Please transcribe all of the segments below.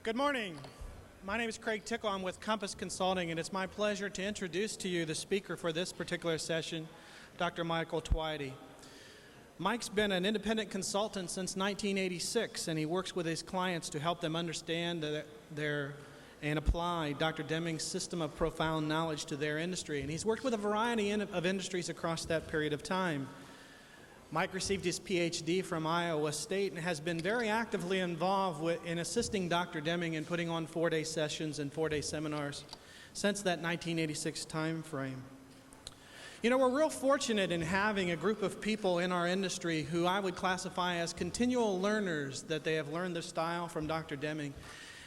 Good morning. My name is Craig Tickle. I'm with Compass Consulting, and it's my pleasure to introduce to you the speaker for this particular session, Dr. Michael Tveite. Mike's been an independent consultant since 1986, and he works with his clients to help them understand and apply Dr. Deming's system of profound knowledge to their industry. And he's worked with a variety of industries across that period of time. Mike received his PhD from Iowa State and has been very actively involved in assisting Dr. Deming in putting on 4-day sessions and 4-day seminars since that 1986 time frame. You know, we're real fortunate in having a group of people in our industry who I would classify as continual learners, that they have learned this style from Dr. Deming.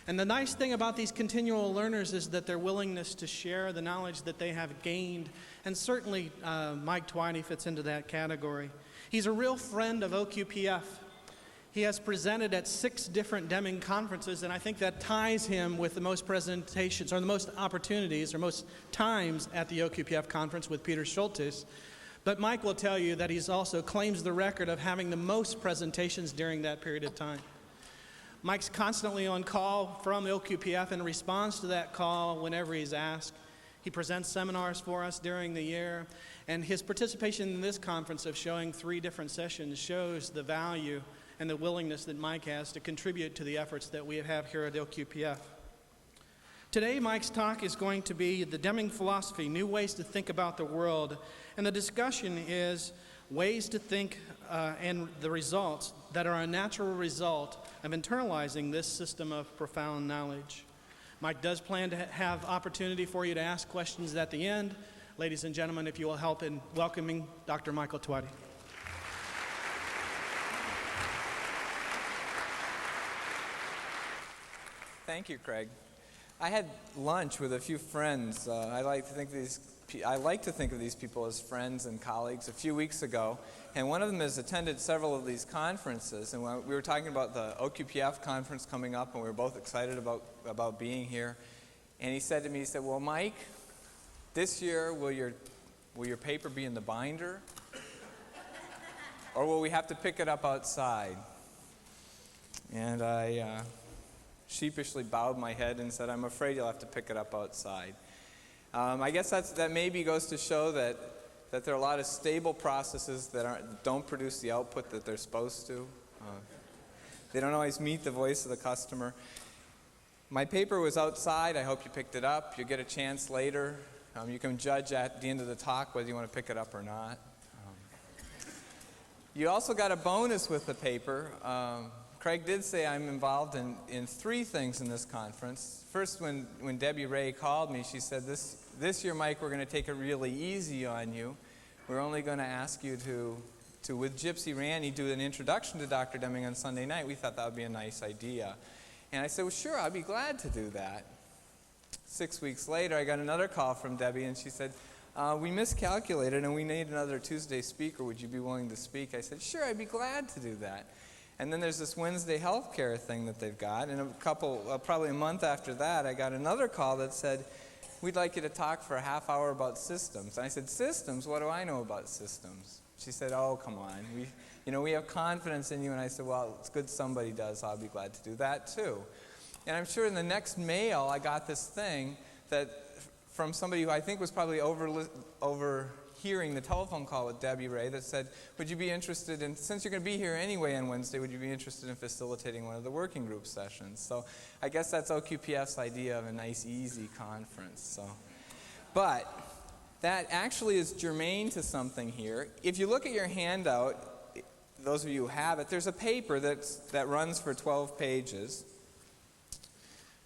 And the nice thing about these continual learners is that their willingness to share the knowledge that they have gained, and certainly Mike Tveite fits into that category. He's a real friend of OQPF. He has presented at 6 different Deming conferences, and I think that ties him with the most presentations, or the most opportunities, or most times at the OQPF conference with Peter Schultes. But Mike will tell you that he's also claims the record of having the most presentations during that period of time. Mike's constantly on call from OQPF and responds to that call whenever he's asked. He presents seminars for us during the year, and his participation in this conference of showing 3 different sessions shows the value and the willingness that Mike has to contribute to the efforts that we have here at OQPF. Today, Mike's talk is going to be the Deming philosophy, new ways to think about the world, and the discussion is ways to think and the results that are a natural result of internalizing this system of profound knowledge. Mike does plan to have opportunity for you to ask questions at the end. Ladies and gentlemen, if you will help in welcoming Dr. Michael Tveite. Thank you, Craig. I had lunch with a few friends. I like to think of these people as friends and colleagues a few weeks ago, and one of them has attended several of these conferences, and we were talking about the OQPF conference coming up, and we were both excited about being here. And he said to me, well, Mike, this year will your paper be in the binder, or will we have to pick it up outside? And I sheepishly bowed my head and said, I'm afraid you'll have to pick it up outside. I guess that maybe goes to show that there are a lot of stable processes that don't produce the output that they're supposed to. They don't always meet the voice of the customer. My paper was outside. I hope you picked it up. You'll get a chance later. You can judge at the end of the talk whether you want to pick it up or not. You also got a bonus with the paper. Craig did say I'm involved in 3 things in this conference. First, when Debbie Ray called me, she said, this year, Mike, we're going to take it really easy on you. We're only going to ask you to with Gypsy Randy, do an introduction to Dr. Deming on Sunday night. We thought that would be a nice idea. And I said, well, sure, I'd be glad to do that. 6 weeks later, I got another call from Debbie, and she said, we miscalculated, and we need another Tuesday speaker. Would you be willing to speak? I said, sure, I'd be glad to do that. And then there's this Wednesday healthcare thing that they've got. And probably a month after that, I got another call that said, we'd like you to talk for a half hour about systems. And I said, systems? What do I know about systems? She said, oh, come on. We have confidence in you. And I said, well, it's good somebody does. I'll be glad to do that too. And I'm sure in the next mail, I got this thing that from somebody who I think was probably overhearing the telephone call with Debbie Ray that said, would you be interested in, since you're going to be here anyway on Wednesday, would you be interested in facilitating one of the working group sessions? So I guess that's OQPF's idea of a nice, easy conference. But that actually is germane to something here. If you look at your handout, those of you who have it, there's a paper that runs for 12 pages.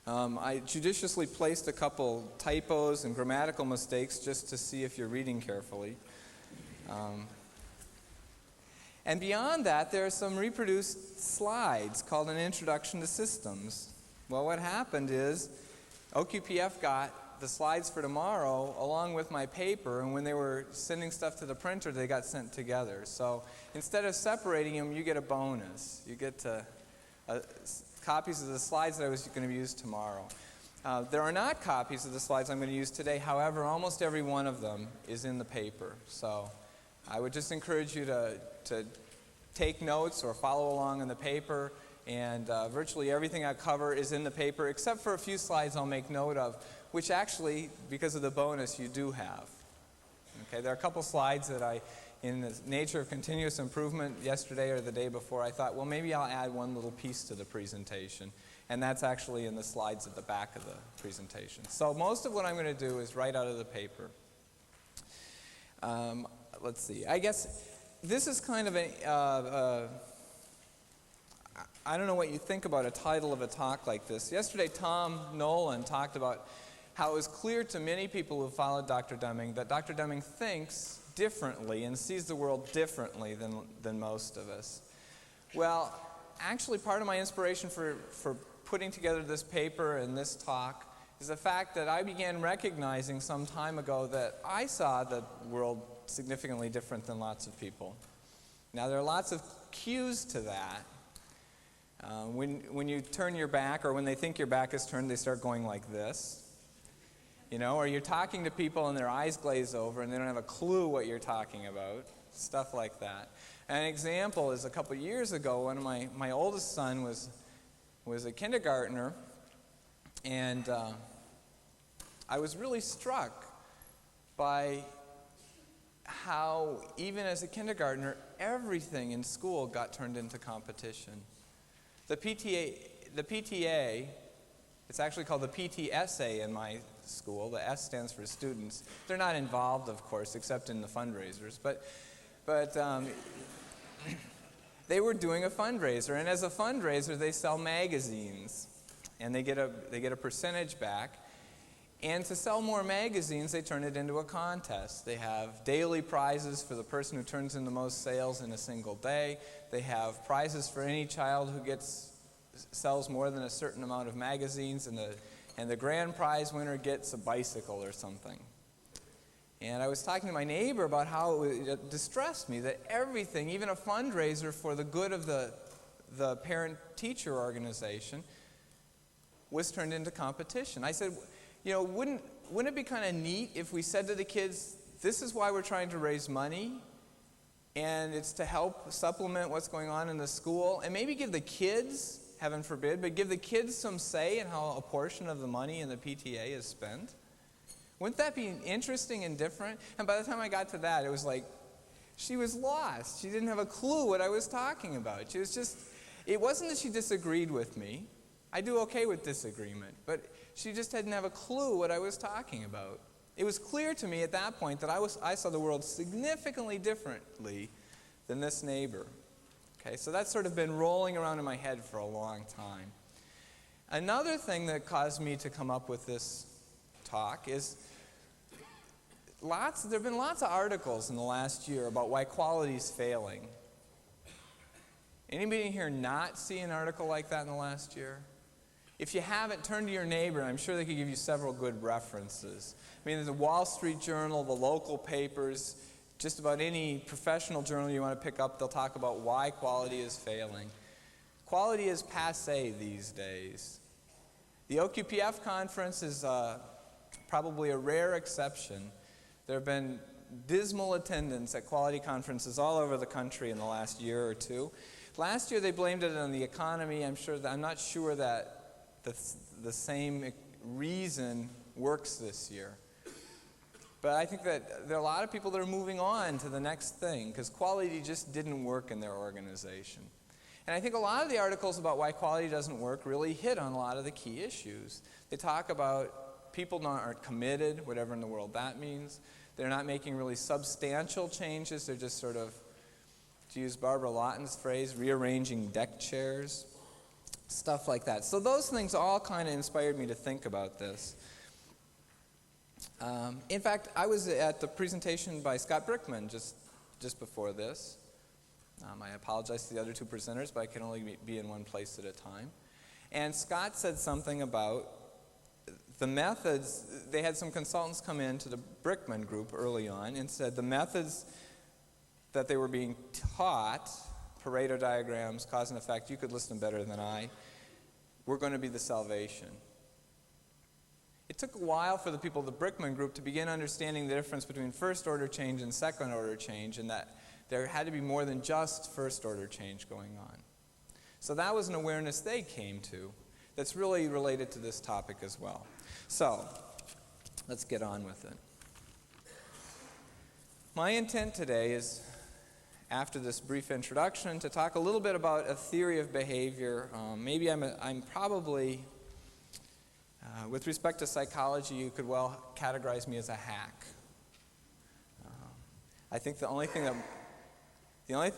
I judiciously placed a couple typos and grammatical mistakes just to see if you're reading carefully. And beyond that, there are some reproduced slides called an Introduction to Systems. Well, what happened is OQPF got the slides for tomorrow along with my paper, and when they were sending stuff to the printer, they got sent together. So instead of separating them, you get a bonus. You get copies of the slides that I was going to use tomorrow. There are not copies of the slides I'm going to use today. However, almost every one of them is in the paper. So I would just encourage you to take notes or follow along in the paper. and virtually everything I cover is in the paper, except for a few slides I'll make note of, which actually, because of the bonus, you do have. Okay, there are a couple slides that I, in the nature of continuous improvement yesterday or the day before, I thought, well, maybe I'll add one little piece to the presentation. And that's actually in the slides at the back of the presentation. So most of what I'm going to do is right out of the paper. Let's see. I guess this is kind of a, I don't know what you think about a title of a talk like this. Yesterday, Tom Nolan talked about how it was clear to many people who followed Dr. Deming that Dr. Deming thinks differently and sees the world differently than most of us. Well, actually, part of my inspiration for putting together this paper and this talk is the fact that I began recognizing some time ago that I saw the world significantly different than lots of people. Now, there are lots of cues to that. When you turn your back, or when they think your back is turned, they start going like this. You know, or you're talking to people and their eyes glaze over and they don't have a clue what you're talking about. Stuff like that. An example is a couple years ago when my oldest son was a kindergartner, and I was really struck by how, even as a kindergartner, everything in school got turned into competition. The PTA, it's actually called the PTSA in my school. The S stands for students. They're not involved, of course, except in the fundraisers. But they were doing a fundraiser, and as a fundraiser, they sell magazines, and they get a percentage back. And to sell more magazines, they turn it into a contest. They have daily prizes for the person who turns in the most sales in a single day. They have prizes for any child who sells more than a certain amount of magazines, and the grand prize winner gets a bicycle or something. And I was talking to my neighbor about how it distressed me that everything, even a fundraiser for the good of the parent-teacher organization, was turned into competition. I said, you know, wouldn't it be kind of neat if we said to the kids, this is why we're trying to raise money, and it's to help supplement what's going on in the school, and maybe give the kids, heaven forbid, but give the kids some say in how a portion of the money in the PTA is spent? Wouldn't that be interesting and different? And by the time I got to that, it was like, she was lost. She didn't have a clue what I was talking about. She was just, it wasn't that she disagreed with me. I do okay with disagreement, but she just didn't have a clue what I was talking about. It was clear to me at that point that I saw the world significantly differently than this neighbor. Okay, so that's sort of been rolling around in my head for a long time. Another thing that caused me to come up with this talk is there have been lots of articles in the last year about why quality is failing. Anybody here not see an article like that in the last year? If you haven't, turn to your neighbor, and I'm sure they could give you several good references. I mean, there's the Wall Street Journal, the local papers, just about any professional journal you want to pick up, they'll talk about why quality is failing. Quality is passé these days. The OQPF conference is probably a rare exception. There have been dismal attendance at quality conferences all over the country in the last year or two. Last year they blamed it on the economy. I'm not sure that the same reason works this year. But I think that there are a lot of people that are moving on to the next thing because quality just didn't work in their organization. And I think a lot of the articles about why quality doesn't work really hit on a lot of the key issues. They talk about people aren't committed, whatever in the world that means. They're not making really substantial changes. They're just sort of, to use Barbara Lawton's phrase, rearranging deck chairs, stuff like that. So those things all kind of inspired me to think about this. In fact, I was at the presentation by Scott Brickman just before this. I apologize to the other two presenters, but I can only be in one place at a time. And Scott said something about the methods. They had some consultants come in to the Brickman group early on and said the methods that they were being taught, Pareto diagrams, cause and effect, you could list them better than I, were going to be the salvation. It took a while for the people of the Brickman group to begin understanding the difference between first-order change and second-order change, and that there had to be more than just first-order change going on. So that was an awareness they came to that's really related to this topic as well. So let's get on with it. My intent today is, after this brief introduction, to talk a little bit about a theory of behavior. Maybe I'm probably, with respect to psychology, you could well categorize me as a hack. I think the only thing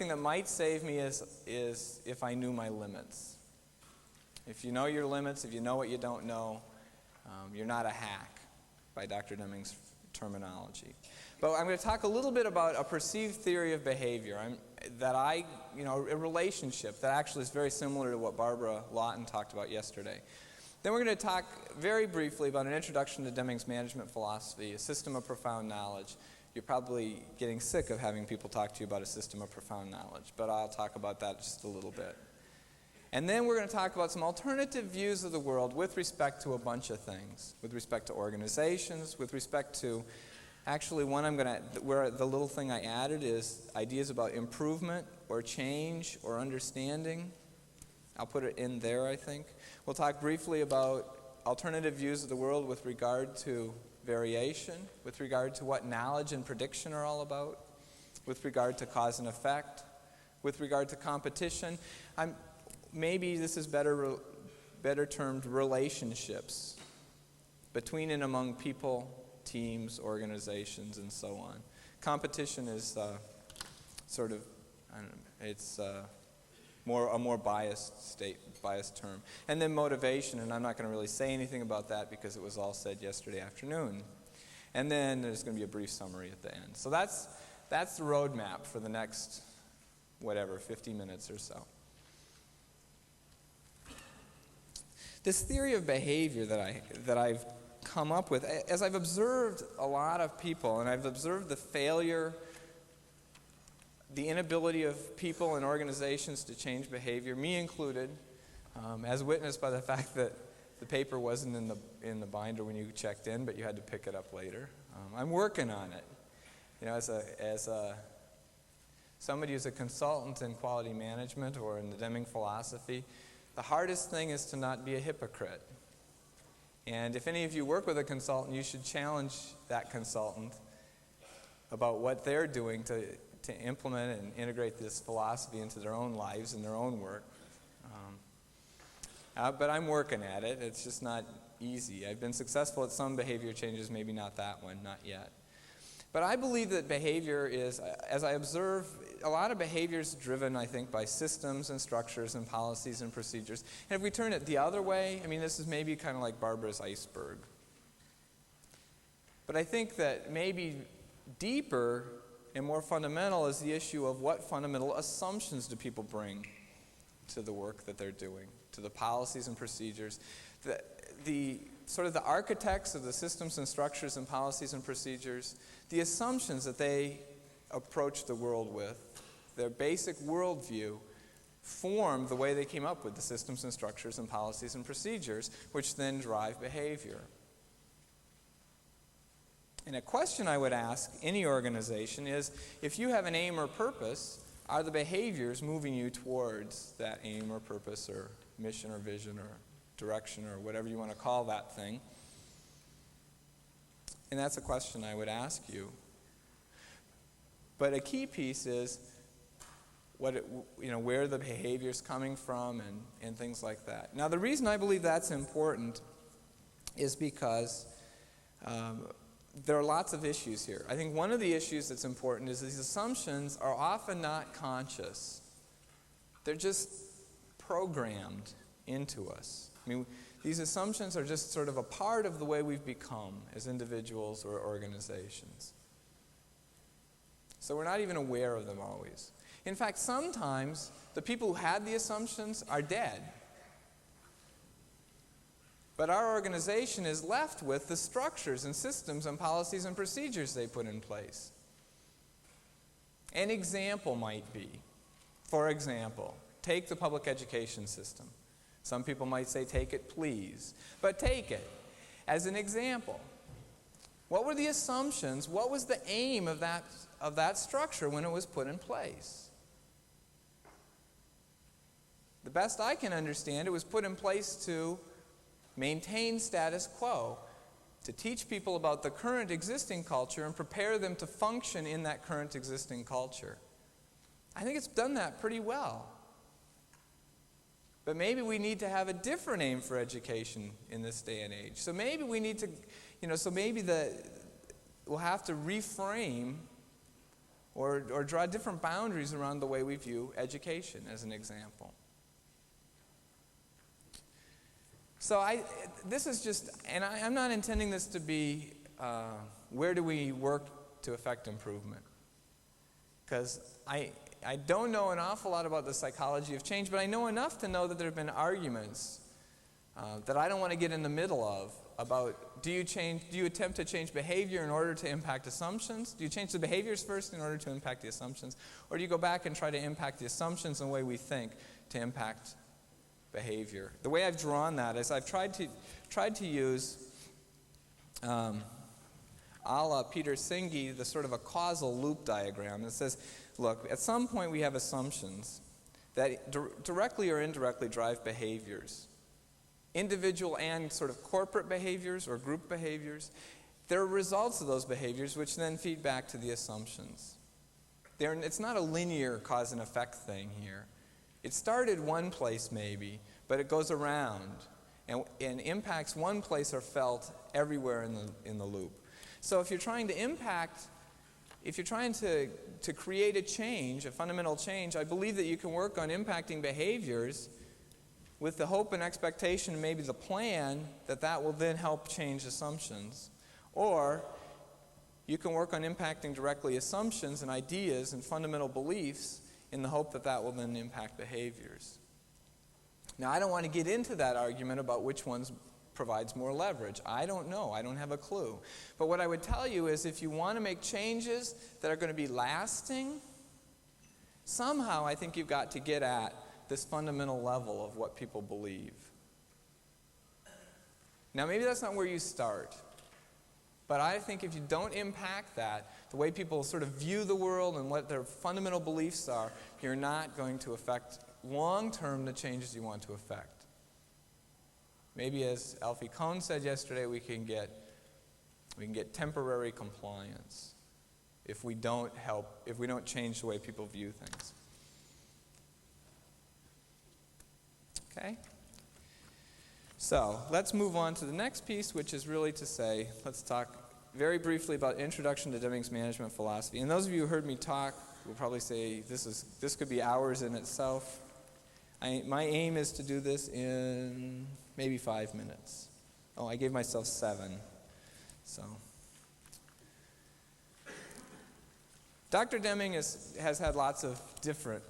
that might save me is if I knew my limits. If you know your limits, if you know what you don't know, you're not a hack, by Dr. Deming's terminology. But I'm going to talk a little bit about a perceived theory of behavior, a relationship that actually is very similar to what Barbara Lawton talked about yesterday. Then we're going to talk very briefly about an introduction to Deming's management philosophy, a system of profound knowledge. You're probably getting sick of having people talk to you about a system of profound knowledge, but I'll talk about that just a little bit. And then we're going to talk about some alternative views of the world with respect to a bunch of things, with respect to organizations, with respect to, actually where the little thing I added is ideas about improvement or change or understanding. I'll put it in there, I think. We'll talk briefly about alternative views of the world with regard to variation, with regard to what knowledge and prediction are all about, with regard to cause and effect, with regard to competition. Maybe this is better termed relationships between and among people, teams, organizations, and so on. Competition is it's a more biased term. And then motivation, and I'm not going to really say anything about that because it was all said yesterday afternoon. And then there's going to be a brief summary at the end. So that's the roadmap for the next, 50 minutes or so. This theory of behavior that I've come up with, as I've observed a lot of people, and I've observed the failure, the inability of people and organizations to change behavior, me included, as witnessed by the fact that the paper wasn't in the binder when you checked in, but you had to pick it up later. I'm working on it. As somebody who's a consultant in quality management or in the Deming philosophy, the hardest thing is to not be a hypocrite. And if any of you work with a consultant, you should challenge that consultant about what they're doing to implement and integrate this philosophy into their own lives and their own work. But I'm working at it. It's just not easy. I've been successful at some behavior changes, maybe not that one, not yet. But I believe that behavior is, as I observe, a lot of behavior is driven, I think, by systems and structures and policies and procedures. And if we turn it the other way, this is maybe kind of like Barbara's iceberg. But I think that maybe deeper and more fundamental is the issue of what fundamental assumptions do people bring to the work that they're doing, to the policies and procedures. The architects of the systems and structures and policies and procedures, the assumptions that they approach the world with, their basic worldview, form the way they came up with the systems and structures and policies and procedures, which then drive behavior. And a question I would ask any organization is, if you have an aim or purpose, are the behaviors moving you towards that aim or purpose or mission or vision or direction or whatever you want to call that thing? And that's a question I would ask you. But a key piece is where the behavior is coming from and things like that. Now, the reason I believe that's important is because there are lots of issues here. I think one of the issues that's important is these assumptions are often not conscious. They're just programmed into us. These assumptions are just sort of a part of the way we've become as individuals or organizations. So we're not even aware of them always. In fact, sometimes the people who had the assumptions are dead. But our organization is left with the structures and systems and policies and procedures they put in place. An example might be, for example, take the public education system. Some people might say, take it, please. But take it as an example. What were the assumptions? What was the aim of that structure when it was put in place? The best I can understand, it was put in place to maintain status quo, to teach people about the current existing culture and prepare them to function in that current existing culture. I think it's done that pretty well. But maybe we need to have a different aim for education in this day and age. So maybe we need to, we'll have to reframe or draw different boundaries around the way we view education, as an example. So this is just, and I'm not intending this to be, where do we work to affect improvement? Because I don't know an awful lot about the psychology of change, but I know enough to know that there have been arguments that I don't want to get in the middle of about do you attempt to change behavior in order to impact assumptions? Do you change the behaviors first in order to impact the assumptions? Or do you go back and try to impact the assumptions and the way we think to impact behavior? The way I've drawn that is I've tried to use a la Peter Senge, the sort of a causal loop diagram that says, look, at some point we have assumptions that directly or indirectly drive behaviors. Individual and sort of corporate behaviors or group behaviors. There are results of those behaviors which then feed back to the assumptions. It's not a linear cause and effect thing here. It started one place maybe, but it goes around and impacts one place are felt everywhere in the loop. So if you're trying to create a change, a fundamental change, I believe that you can work on impacting behaviors with the hope and expectation, maybe the plan, that will then help change assumptions. Or you can work on impacting directly assumptions and ideas and fundamental beliefs in the hope that will then impact behaviors. Now, I don't want to get into that argument about which ones provides more leverage. I don't know. I don't have a clue. But what I would tell you is if you want to make changes that are going to be lasting, somehow I think you've got to get at this fundamental level of what people believe. Now, maybe that's not where you start. But I think if you don't impact that, the way people sort of view the world and what their fundamental beliefs are, you're not going to affect long-term the changes you want to affect. Maybe as Alfie Kohn said yesterday, we can get temporary compliance if we don't change the way people view things. Okay? So, let's move on to the next piece, which is really to say, let's talk very briefly about Introduction to Deming's Management Philosophy. And those of you who heard me talk will probably say this could be hours in itself. My aim is to do this in maybe 5 minutes. Oh, I gave myself 7. So, Dr. Deming has had lots of different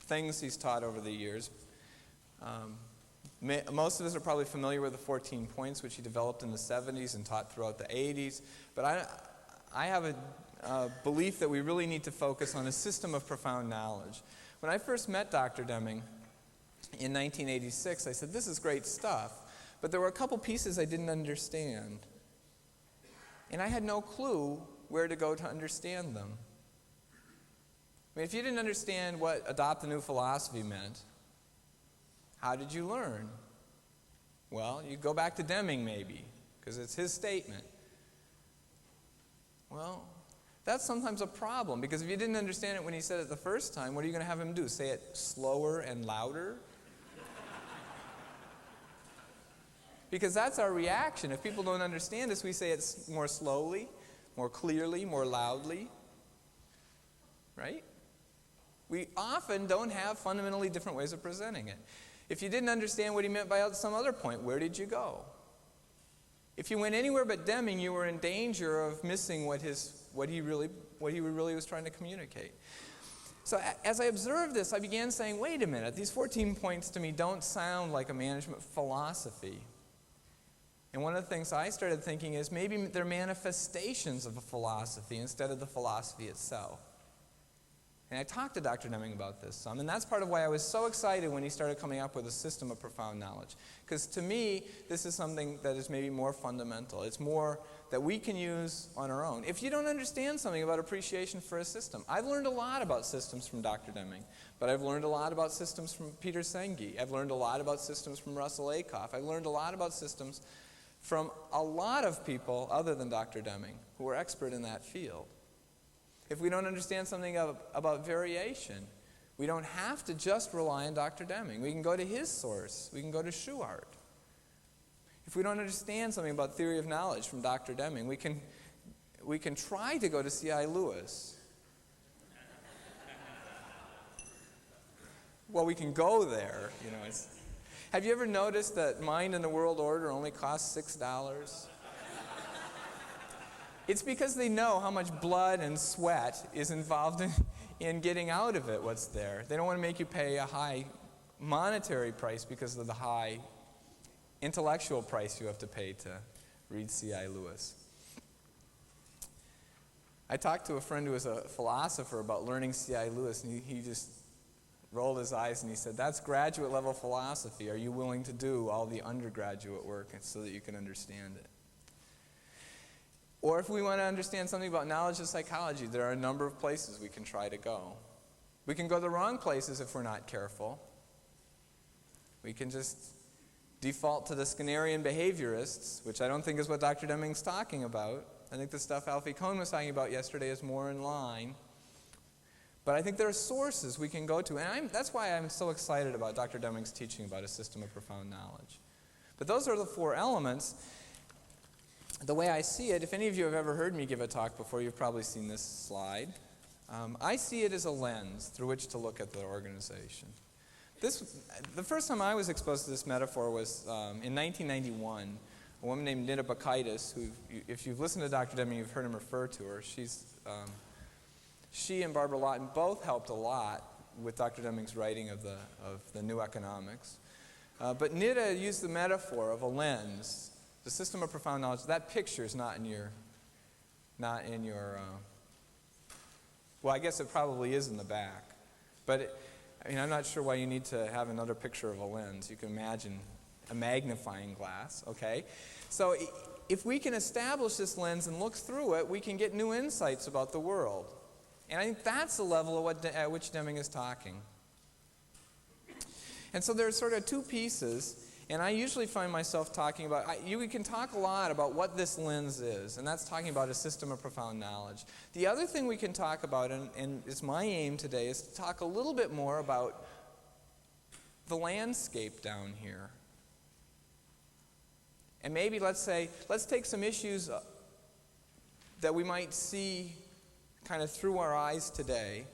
things he's taught over the years. Most of us are probably familiar with the 14 points, which he developed in the 70s and taught throughout the 80s. But I have a belief that we really need to focus on a system of profound knowledge. When I first met Dr. Deming in 1986, I said, this is great stuff. But there were a couple pieces I didn't understand. And I had no clue where to go to understand them. I mean, if you didn't understand what adopt a new philosophy meant, how did you learn? Well, you go back to Deming maybe, because it's his statement. Well, that's sometimes a problem, because if you didn't understand it when he said it the first time, what are you going to have him do? Say it slower and louder? Because that's our reaction. If people don't understand us, we say it more slowly, more clearly, more loudly. Right? We often don't have fundamentally different ways of presenting it. If you didn't understand what he meant by some other point, where did you go? If you went anywhere but Deming, you were in danger of missing what he really was trying to communicate. So as I observed this, I began saying, wait a minute, these 14 points to me don't sound like a management philosophy. And one of the things I started thinking is maybe they're manifestations of a philosophy instead of the philosophy itself. And I talked to Dr. Deming about this some, and that's part of why I was so excited when he started coming up with a system of profound knowledge. Because to me, this is something that is maybe more fundamental. It's more that we can use on our own. If you don't understand something about appreciation for a system, I've learned a lot about systems from Dr. Deming, but I've learned a lot about systems from Peter Senge. I've learned a lot about systems from Russell Ackoff. I've learned a lot about systems from a lot of people other than Dr. Deming who are expert in that field. If we don't understand something about variation, we don't have to just rely on Dr. Deming. We can go to his source. We can go to Schuart. If we don't understand something about theory of knowledge from Dr. Deming, we can try to go to C.I. Lewis. Well, we can go there. Have you ever noticed that Mind and the World Order only costs $6? It's because they know how much blood and sweat is involved in getting out of it what's there. They don't want to make you pay a high monetary price because of the high intellectual price you have to pay to read C.I. Lewis. I talked to a friend who was a philosopher about learning C.I. Lewis, and he just rolled his eyes and he said, "That's graduate level philosophy. Are you willing to do all the undergraduate work so that you can understand it?" Or if we want to understand something about knowledge of psychology, there are a number of places we can try to go. We can go the wrong places if we're not careful. We can just default to the Skinnerian behaviorists, which I don't think is what Dr. Deming's talking about. I think the stuff Alfie Kohn was talking about yesterday is more in line. But I think there are sources we can go to, and that's why I'm so excited about Dr. Deming's teaching about a system of profound knowledge. But those are the four elements. The way I see it, if any of you have ever heard me give a talk before, you've probably seen this slide. I see it as a lens through which to look at the organization. The first time I was exposed to this metaphor was in 1991. A woman named Nita Bakaitis, who, if you've listened to Dr. Deming, you've heard him refer to her. She and Barbara Lawton both helped a lot with Dr. Deming's writing of the New Economics. But Nita used the metaphor of a lens. The system of profound knowledge, that picture is not in your, well, I guess it probably is in the back. But, I'm not sure why you need to have another picture of a lens. You can imagine a magnifying glass, okay? So if we can establish this lens and look through it, we can get new insights about the world. And I think that's the level at which Deming is talking. And so there's sort of two pieces. And I usually find myself talking about, we can talk a lot about what this lens is, and that's talking about a system of profound knowledge. The other thing we can talk about, and it's my aim today, is to talk a little bit more about the landscape down here. And maybe let's take some issues that we might see kind of through our eyes today,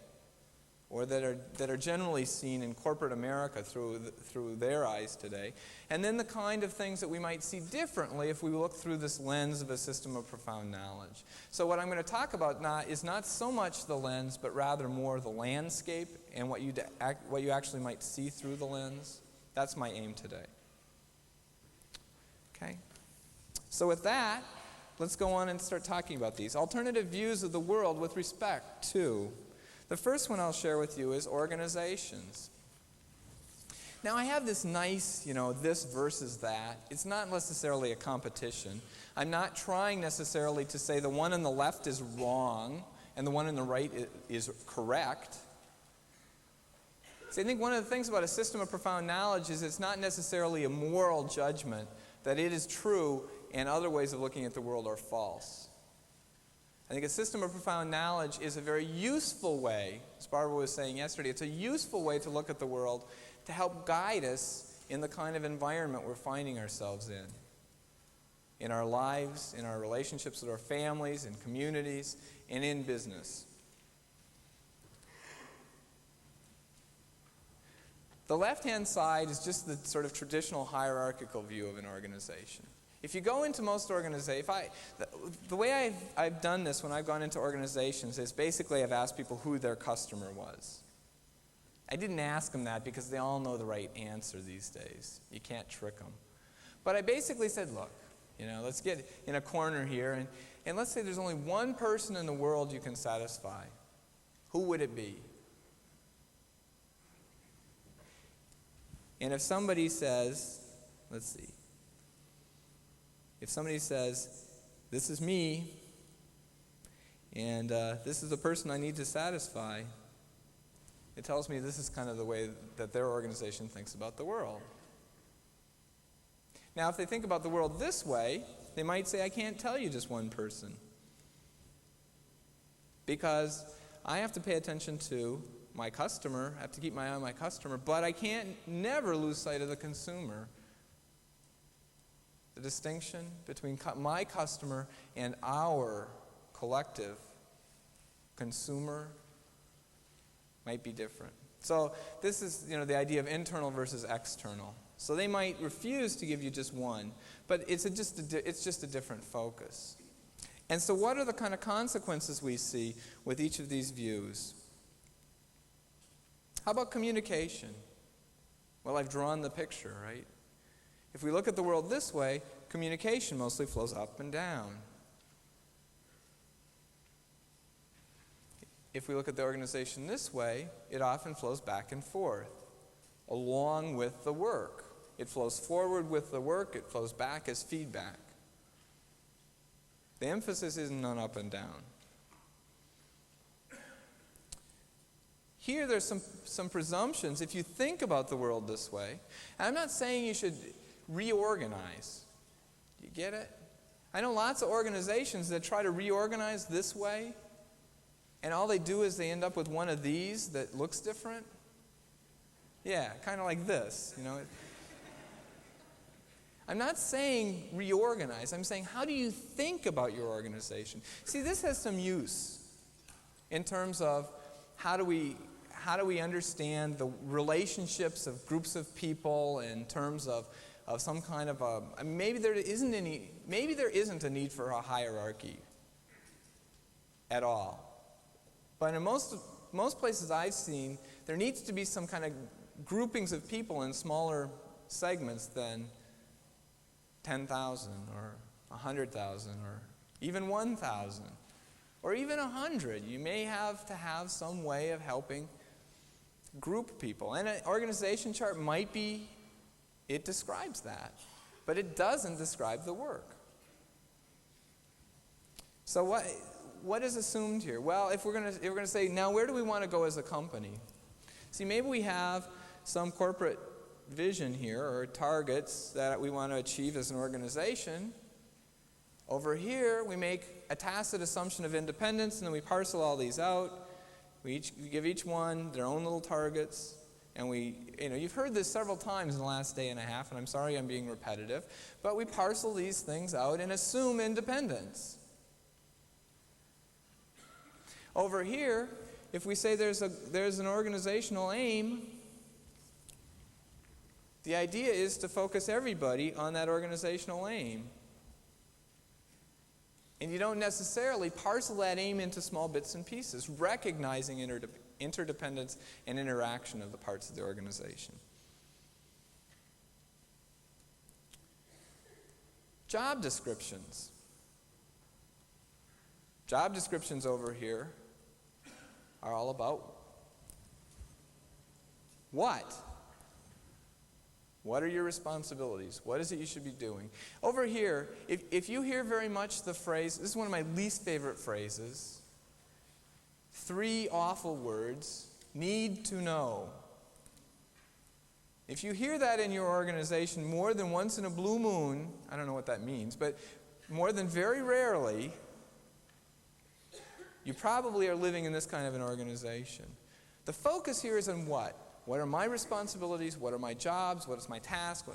or that are generally seen in corporate America through their eyes today, and then the kind of things that we might see differently if we look through this lens of a system of profound knowledge. So what I'm going to talk about now is not so much the lens, but rather more the landscape and what you actually might see through the lens. That's my aim today. Okay? So with that, let's go on and start talking about these alternative views of the world with respect to. The first one I'll share with you is organizations. Now I have this nice, this versus that. It's not necessarily a competition. I'm not trying necessarily to say the one on the left is wrong and the one on the right is correct. See, I think one of the things about a system of profound knowledge is it's not necessarily a moral judgment that it is true and other ways of looking at the world are false. I think a system of profound knowledge is a very useful way, as Barbara was saying yesterday, it's a useful way to look at the world to help guide us in the kind of environment we're finding ourselves in our lives, in our relationships with our families, in communities, and in business. The left-hand side is just the sort of traditional hierarchical view of an organization. If you go into most organizations, the way I've done this when I've gone into organizations is basically I've asked people who their customer was. I didn't ask them that because they all know the right answer these days. You can't trick them. But I basically said, look, let's get in a corner here, and let's say there's only one person in the world you can satisfy. Who would it be? And if somebody says, if somebody says, this is me, and this is the person I need to satisfy, it tells me this is kind of the way that their organization thinks about the world. Now, if they think about the world this way, they might say, I can't tell you just one person, because I have to pay attention to my customer, I have to keep my eye on my customer, but I can't never lose sight of the consumer. The distinction between my customer and our collective consumer might be different. So this is, the idea of internal versus external. So they might refuse to give you just one, but it's just a different focus. And so what are the kind of consequences we see with each of these views? How about communication? Well, I've drawn the picture, right? If we look at the world this way, communication mostly flows up and down. If we look at the organization this way, it often flows back and forth, along with the work. It flows forward with the work, it flows back as feedback. The emphasis isn't on up and down. Here there's some presumptions. If you think about the world this way, and I'm not saying you should reorganize. You get it? I know lots of organizations that try to reorganize this way, and all they do is they end up with one of these that looks different. Yeah, kind of like this, I'm not saying reorganize. I'm saying, how do you think about your organization? See, this has some use in terms of how do we understand the relationships of groups of people in terms of some kind of maybe there isn't a need for a hierarchy at all. But in most places I've seen, there needs to be some kind of groupings of people in smaller segments than 10,000 or 100,000 or even 1,000 or even 100. You may have to have some way of helping group people. And an organization chart it describes that, but it doesn't describe the work. So what is assumed here? Well, if we're going to say, now where do we want to go as a company? See, maybe we have some corporate vision here or targets that we want to achieve as an organization. Over here, we make a tacit assumption of independence, and then we parcel all these out. We give each one their own little targets, and you've heard this several times in the last day and a half, and I'm sorry I'm being repetitive, but we parcel these things out and assume independence. Over here, if we say there's an organizational aim, the idea is to focus everybody on that organizational aim. And you don't necessarily parcel that aim into small bits and pieces, recognizing interdependence and interaction of the parts of the organization. Job descriptions. Job descriptions over here are all about what? What are your responsibilities? What is it you should be doing? Over here, if you hear very much the phrase, this is one of my least favorite phrases, 3 awful words, need to know. If you hear that in your organization more than once in a blue moon, I don't know what that means, but more than very rarely, you probably are living in this kind of an organization. The focus here is on what? What are my responsibilities? What are my jobs? What is my task?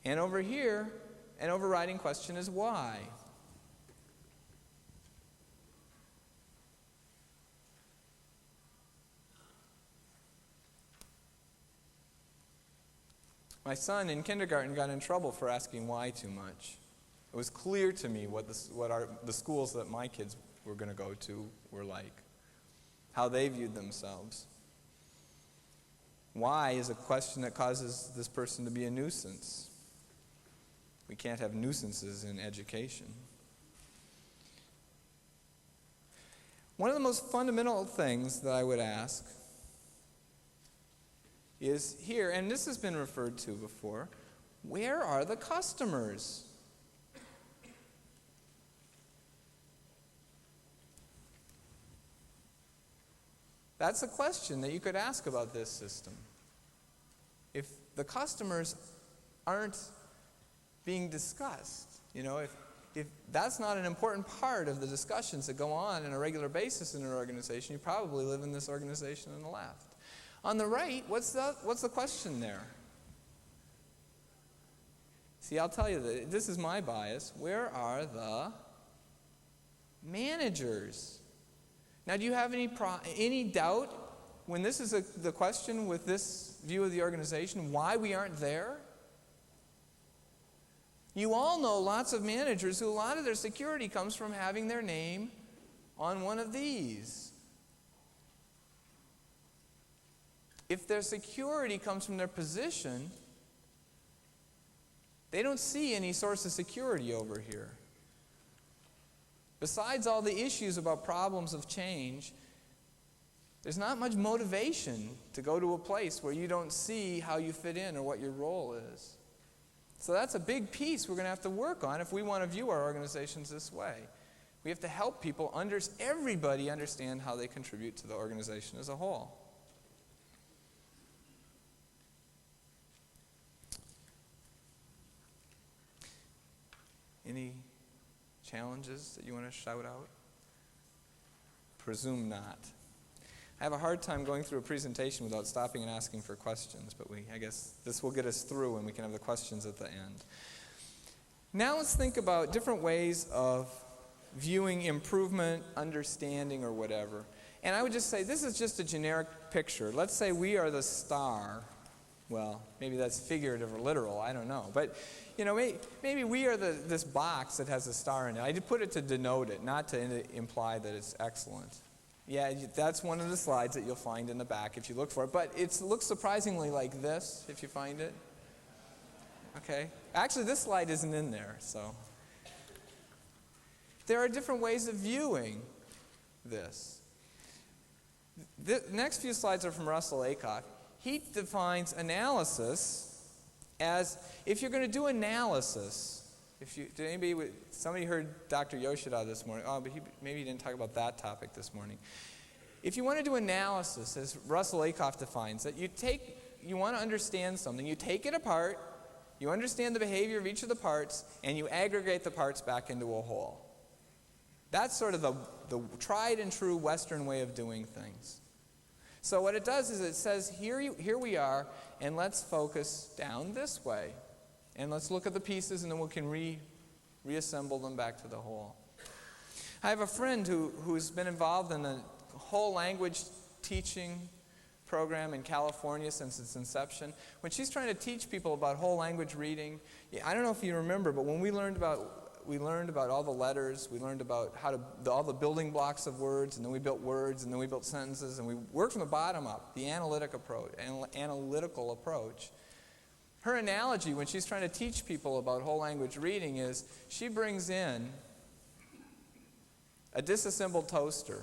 And over here, an overriding question is why? My son in kindergarten got in trouble for asking why too much. It was clear to me what the schools that my kids were going to go to were like, how they viewed themselves. Why is a question that causes this person to be a nuisance. We can't have nuisances in education. One of the most fundamental things that I would ask is here, and this has been referred to before. Where are the customers? That's a question that you could ask about this system. If the customers aren't being discussed, if that's not an important part of the discussions that go on a regular basis in an organization, you probably live in this organization on the left. On the right, what's the question there? See, I'll tell you that this is my bias. Where are the managers? Now, do you have any doubt when this is the question with this view of the organization, why we aren't there? You all know lots of managers who a lot of their security comes from having their name on one of these. If their security comes from their position, they don't see any source of security over here. Besides all the issues about problems of change, there's not much motivation to go to a place where you don't see how you fit in or what your role is. So that's a big piece we're going to have to work on if we want to view our organizations this way. We have to help people, everybody understand how they contribute to the organization as a whole. Any challenges that you want to shout out? Presume not. I have a hard time going through a presentation without stopping and asking for questions, but I guess this will get us through and we can have the questions at the end. Now let's think about different ways of viewing improvement, understanding, or whatever. And I would just say this is just a generic picture. Let's say we are the star. Well, maybe that's figurative or literal, I don't know. But, maybe we are this box that has a star in it. I did put it to denote it, not to imply that it's excellent. Yeah, that's one of the slides that you'll find in the back if you look for it. But it looks surprisingly like this, if you find it. Okay? Actually, this slide isn't in there, so. There are different ways of viewing this. The next few slides are from Russell Aycock. He defines analysis as, if you're going to do analysis, somebody heard Dr. Yoshida this morning. Oh, but maybe he didn't talk about that topic this morning. If you want to do analysis, as Russell Aycock defines it, you want to understand something. You take it apart, you understand the behavior of each of the parts, and you aggregate the parts back into a whole. That's sort of the tried and true Western way of doing things. So what it does is it says, here we are, and let's focus down this way. And let's look at the pieces, and then we can reassemble them back to the whole. I have a friend who's been involved in the whole language teaching program in California since its inception. When she's trying to teach people about whole language reading, I don't know if you remember, but when we learned about all the letters, we learned about all the building blocks of words, and then we built words, and then we built sentences, and we worked from the bottom up, the analytical approach. Her analogy when she's trying to teach people about whole language reading is she brings in a disassembled toaster.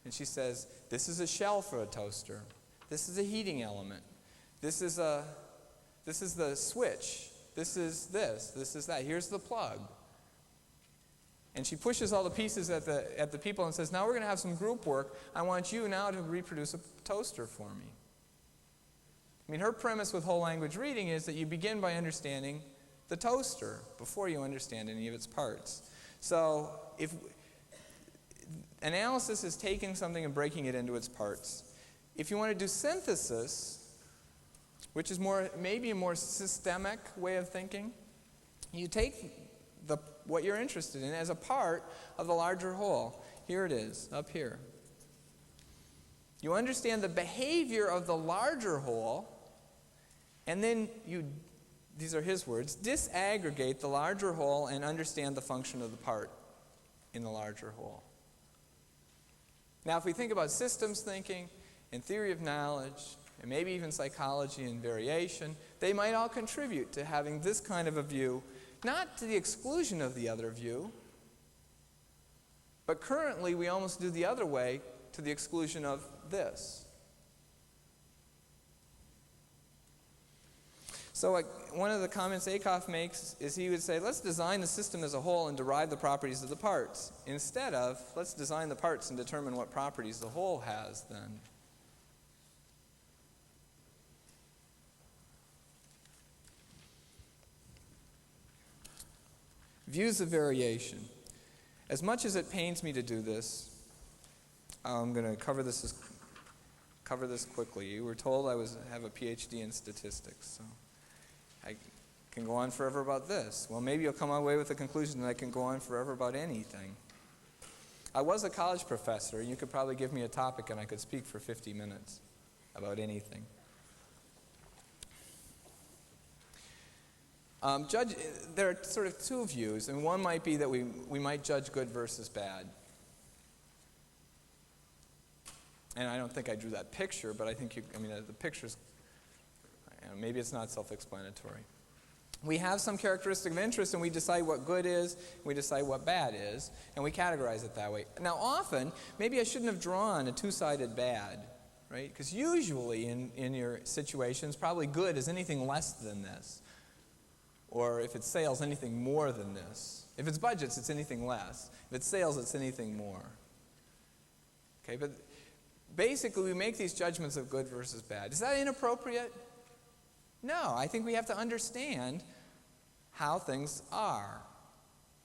And she says, this is a shell for a toaster. This is a heating element. This is the switch. This is this. This is that. Here's the plug. And she pushes all the pieces at the people and says, now we're going to have some group work. I want you now to reproduce a toaster for me. Her premise with whole language reading is that you begin by understanding the toaster before you understand any of its parts. So if analysis is taking something and breaking it into its parts. If you want to do synthesis, which is maybe a more systemic way of thinking, you take what you're interested in as a part of the larger whole. Here it is, up here. You understand the behavior of the larger whole, and then these are his words, disaggregate the larger whole and understand the function of the part in the larger whole. Now, if we think about systems thinking and theory of knowledge, and maybe even psychology and variation, they might all contribute to having this kind of a view, not to the exclusion of the other view, but currently we almost do the other way to the exclusion of this. So one of the comments Akoff makes is he would say, let's design the system as a whole and derive the properties of the parts, instead of, let's design the parts and determine what properties the whole has then. Views of variation. As much as it pains me to do this, I'm going to cover this quickly. You were told I have a PhD in statistics, so I can go on forever about this. Well, maybe you'll come away with the conclusion that I can go on forever about anything. I was a college professor. You could probably give me a topic and I could speak for 50 minutes about anything. There are sort of two views, and one might be that we might judge good versus bad. And I don't think I drew that picture, but I think the picture's, maybe it's not self-explanatory. We have some characteristic of interest, and we decide what good is, we decide what bad is, and we categorize it that way. Now, often, maybe I shouldn't have drawn a two-sided bad, right? Because usually in your situations, probably good is anything less than this. Or if it's sales, anything more than this. If it's budgets, it's anything less. If it's sales, it's anything more. Okay, but basically we make these judgments of good versus bad. Is that inappropriate? No, I think we have to understand how things are.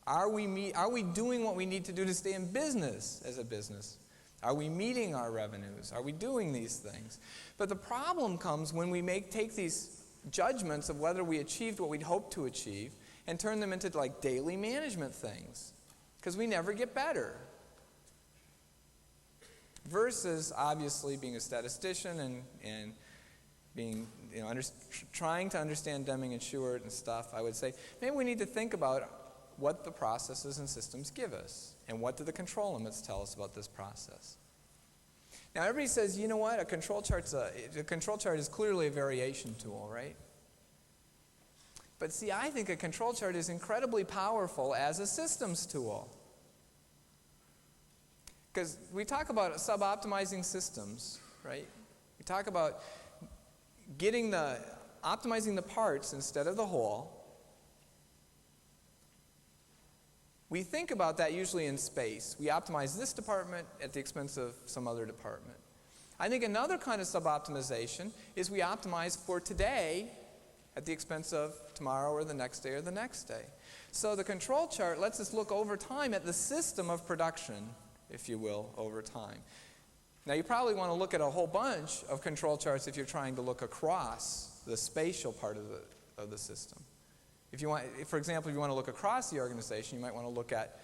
Are we doing what we need to do to stay in business as a business? Are we meeting our revenues? Are we doing these things? But the problem comes when we take these judgments of whether we achieved what we'd hoped to achieve and turn them into like daily management things, because we never get better. Versus obviously being a statistician and being, trying to understand Deming and Shewhart and stuff, I would say maybe we need to think about what the processes and systems give us and what do the control limits tell us about this process. Now, everybody says, you know what, a control chart is clearly a variation tool, right? But see, I think a control chart is incredibly powerful as a systems tool. Because we talk about sub-optimizing systems, right? We talk about optimizing the parts instead of the whole. We think about that usually in space. We optimize this department at the expense of some other department. I think another kind of sub-optimization is we optimize for today at the expense of tomorrow or the next day or the next day. So the control chart lets us look over time at the system of production, if you will, over time. Now you probably want to look at a whole bunch of control charts if you're trying to look across the spatial part of the system. For example, if you want to look across the organization, you might want to look at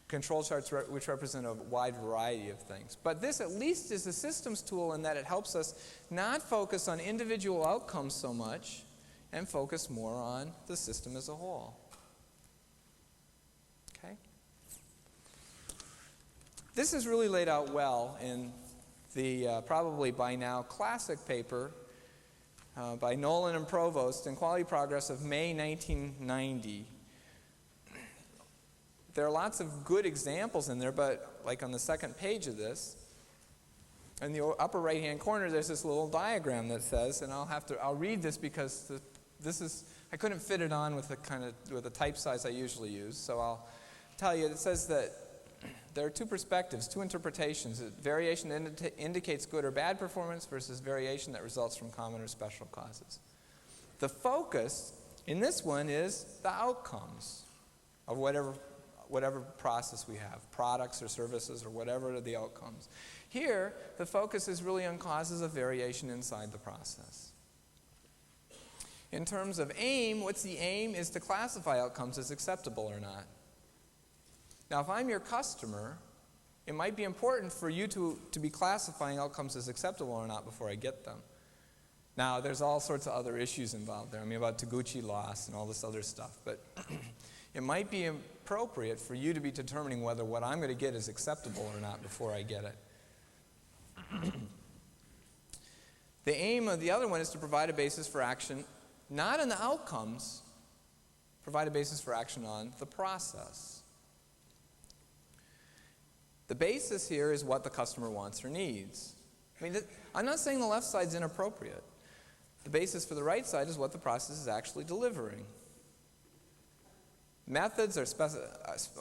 control charts which represent a wide variety of things. But this at least is a systems tool in that it helps us not focus on individual outcomes so much and focus more on the system as a whole. Okay? This is really laid out well in the probably by now classic paper by Nolan and Provost in Quality Progress of May 1990. There are lots of good examples in there, but like on the second page of this, in the upper right-hand corner, there's this little diagram that says, and I'll read this because I couldn't fit it on with the type size I usually use, so I'll tell you. It says that there are two perspectives, two interpretations. Variation indicates good or bad performance versus variation that results from common or special causes. The focus in this one is the outcomes of whatever process we have, products or services or whatever are the outcomes. Here, the focus is really on causes of variation inside the process. In terms of aim, what's the aim is to classify outcomes as acceptable or not. Now, if I'm your customer, it might be important for you to be classifying outcomes as acceptable or not before I get them. Now, there's all sorts of other issues involved there. About Taguchi loss and all this other stuff. But it might be appropriate for you to be determining whether what I'm going to get is acceptable or not before I get it. The aim of the other one is to provide a basis for action, not on the outcomes, provide a basis for action on the process. The basis here is what the customer wants or needs. I'm not saying the left side's inappropriate. The basis for the right side is what the process is actually delivering. Methods are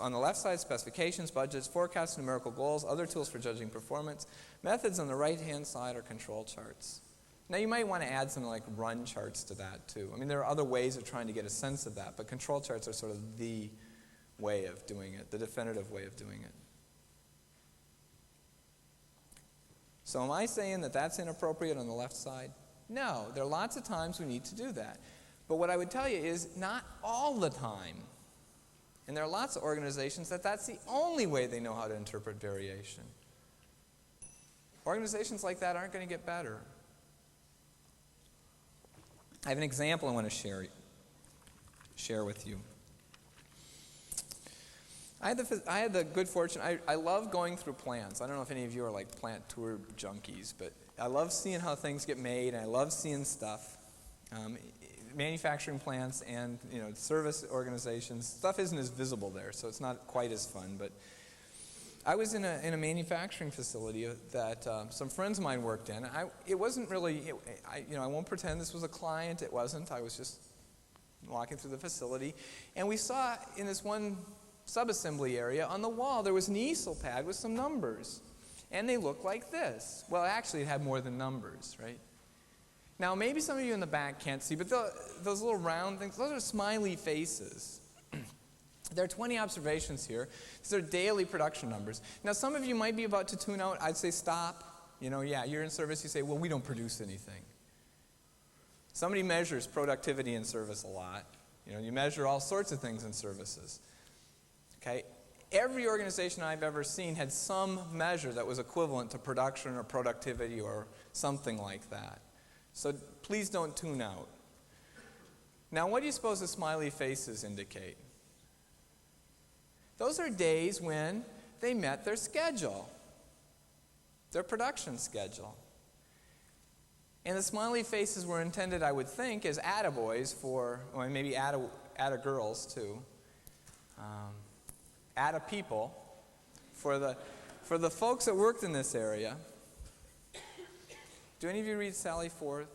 on the left side, specifications, budgets, forecasts, numerical goals, other tools for judging performance. Methods on the right-hand side are control charts. Now, you might want to add something like run charts to that, too. I mean, there are other ways of trying to get a sense of that, but control charts are sort of the way of doing it, the definitive way of doing it. So am I saying that that's inappropriate on the left side? No, there are lots of times we need to do that. But what I would tell you is not all the time. And there are lots of organizations that's the only way they know how to interpret variation. Organizations like that aren't going to get better. I have an example I want to share with you. I had the good fortune, I love going through plants. I don't know if any of you are like plant tour junkies, but I love seeing how things get made, and I love seeing stuff. Manufacturing plants and service organizations, stuff isn't as visible there, so it's not quite as fun. But I was in a manufacturing facility that some friends of mine worked in. It wasn't really, I won't pretend this was a client. It wasn't. I was just walking through the facility, and we saw in this one subassembly area on the wall there was an easel pad with some numbers, and they looked like this. Well, actually, it had more than numbers, right? Now, maybe some of you in the back can't see, but those little round things, those are smiley faces. There are 20 observations here. These are daily production numbers. Now, some of you might be about to tune out. I'd say stop. You're in service. You say, well, we don't produce anything. Somebody measures productivity in service a lot. You measure all sorts of things in services. Okay? Every organization I've ever seen had some measure that was equivalent to production or productivity or something like that. So please don't tune out. Now, what do you suppose the smiley faces indicate? Those are days when they met their schedule, their production schedule. And the smiley faces were intended, I would think, as attaboys for, or maybe attagirls too, attapeople for the folks that worked in this area. Do any of you read Sally Forth?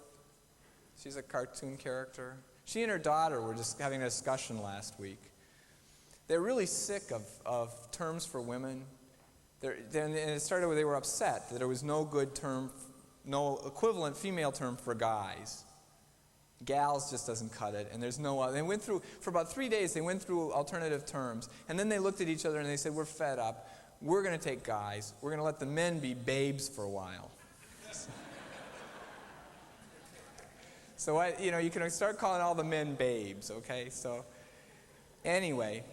She's a cartoon character. She and her daughter were just having a discussion last week. They're really sick of terms for women. And it started where they were upset that there was no good term, no equivalent female term for guys. Gals just doesn't cut it, and there's no other. They went through, for about 3 days, they went through alternative terms, and then they looked at each other and they said, we're fed up. We're going to take guys. We're going to let the men be babes for a while. So, you can start calling all the men babes, okay? So, anyway,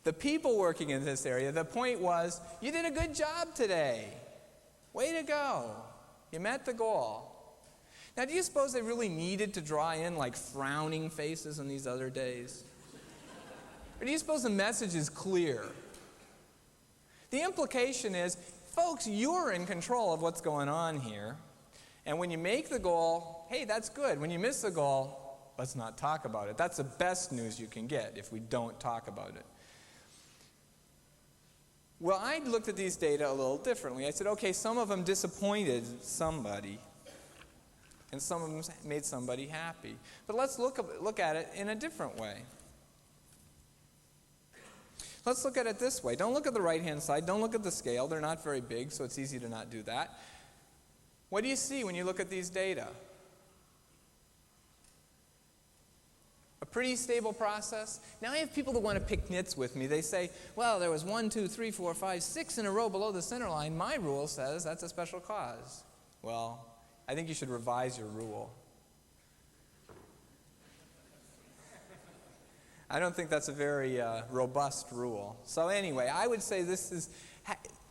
the people working in this area, the point was, you did a good job today. Way to go. You met the goal. Now, do you suppose they really needed to draw in, like, frowning faces on these other days? Or do you suppose the message is clear? The implication is, folks, you're in control of what's going on here. And when you make the goal, hey, that's good. When you miss the goal, let's not talk about it. That's the best news you can get if we don't talk about it. Well, I looked at these data a little differently. I said, okay, some of them disappointed somebody, and some of them made somebody happy. But let's look at it in a different way. Let's look at it this way. Don't look at the right-hand side. Don't look at the scale. They're not very big, so it's easy to not do that. What do you see when you look at these data? A pretty stable process. Now I have people that want to pick nits with me. They say, well, there was 1, 2, 3, 4, 5, 6 in a row below the center line. My rule says that's a special cause. Well, I think you should revise your rule. I don't think that's a very robust rule. So anyway, I would say this is,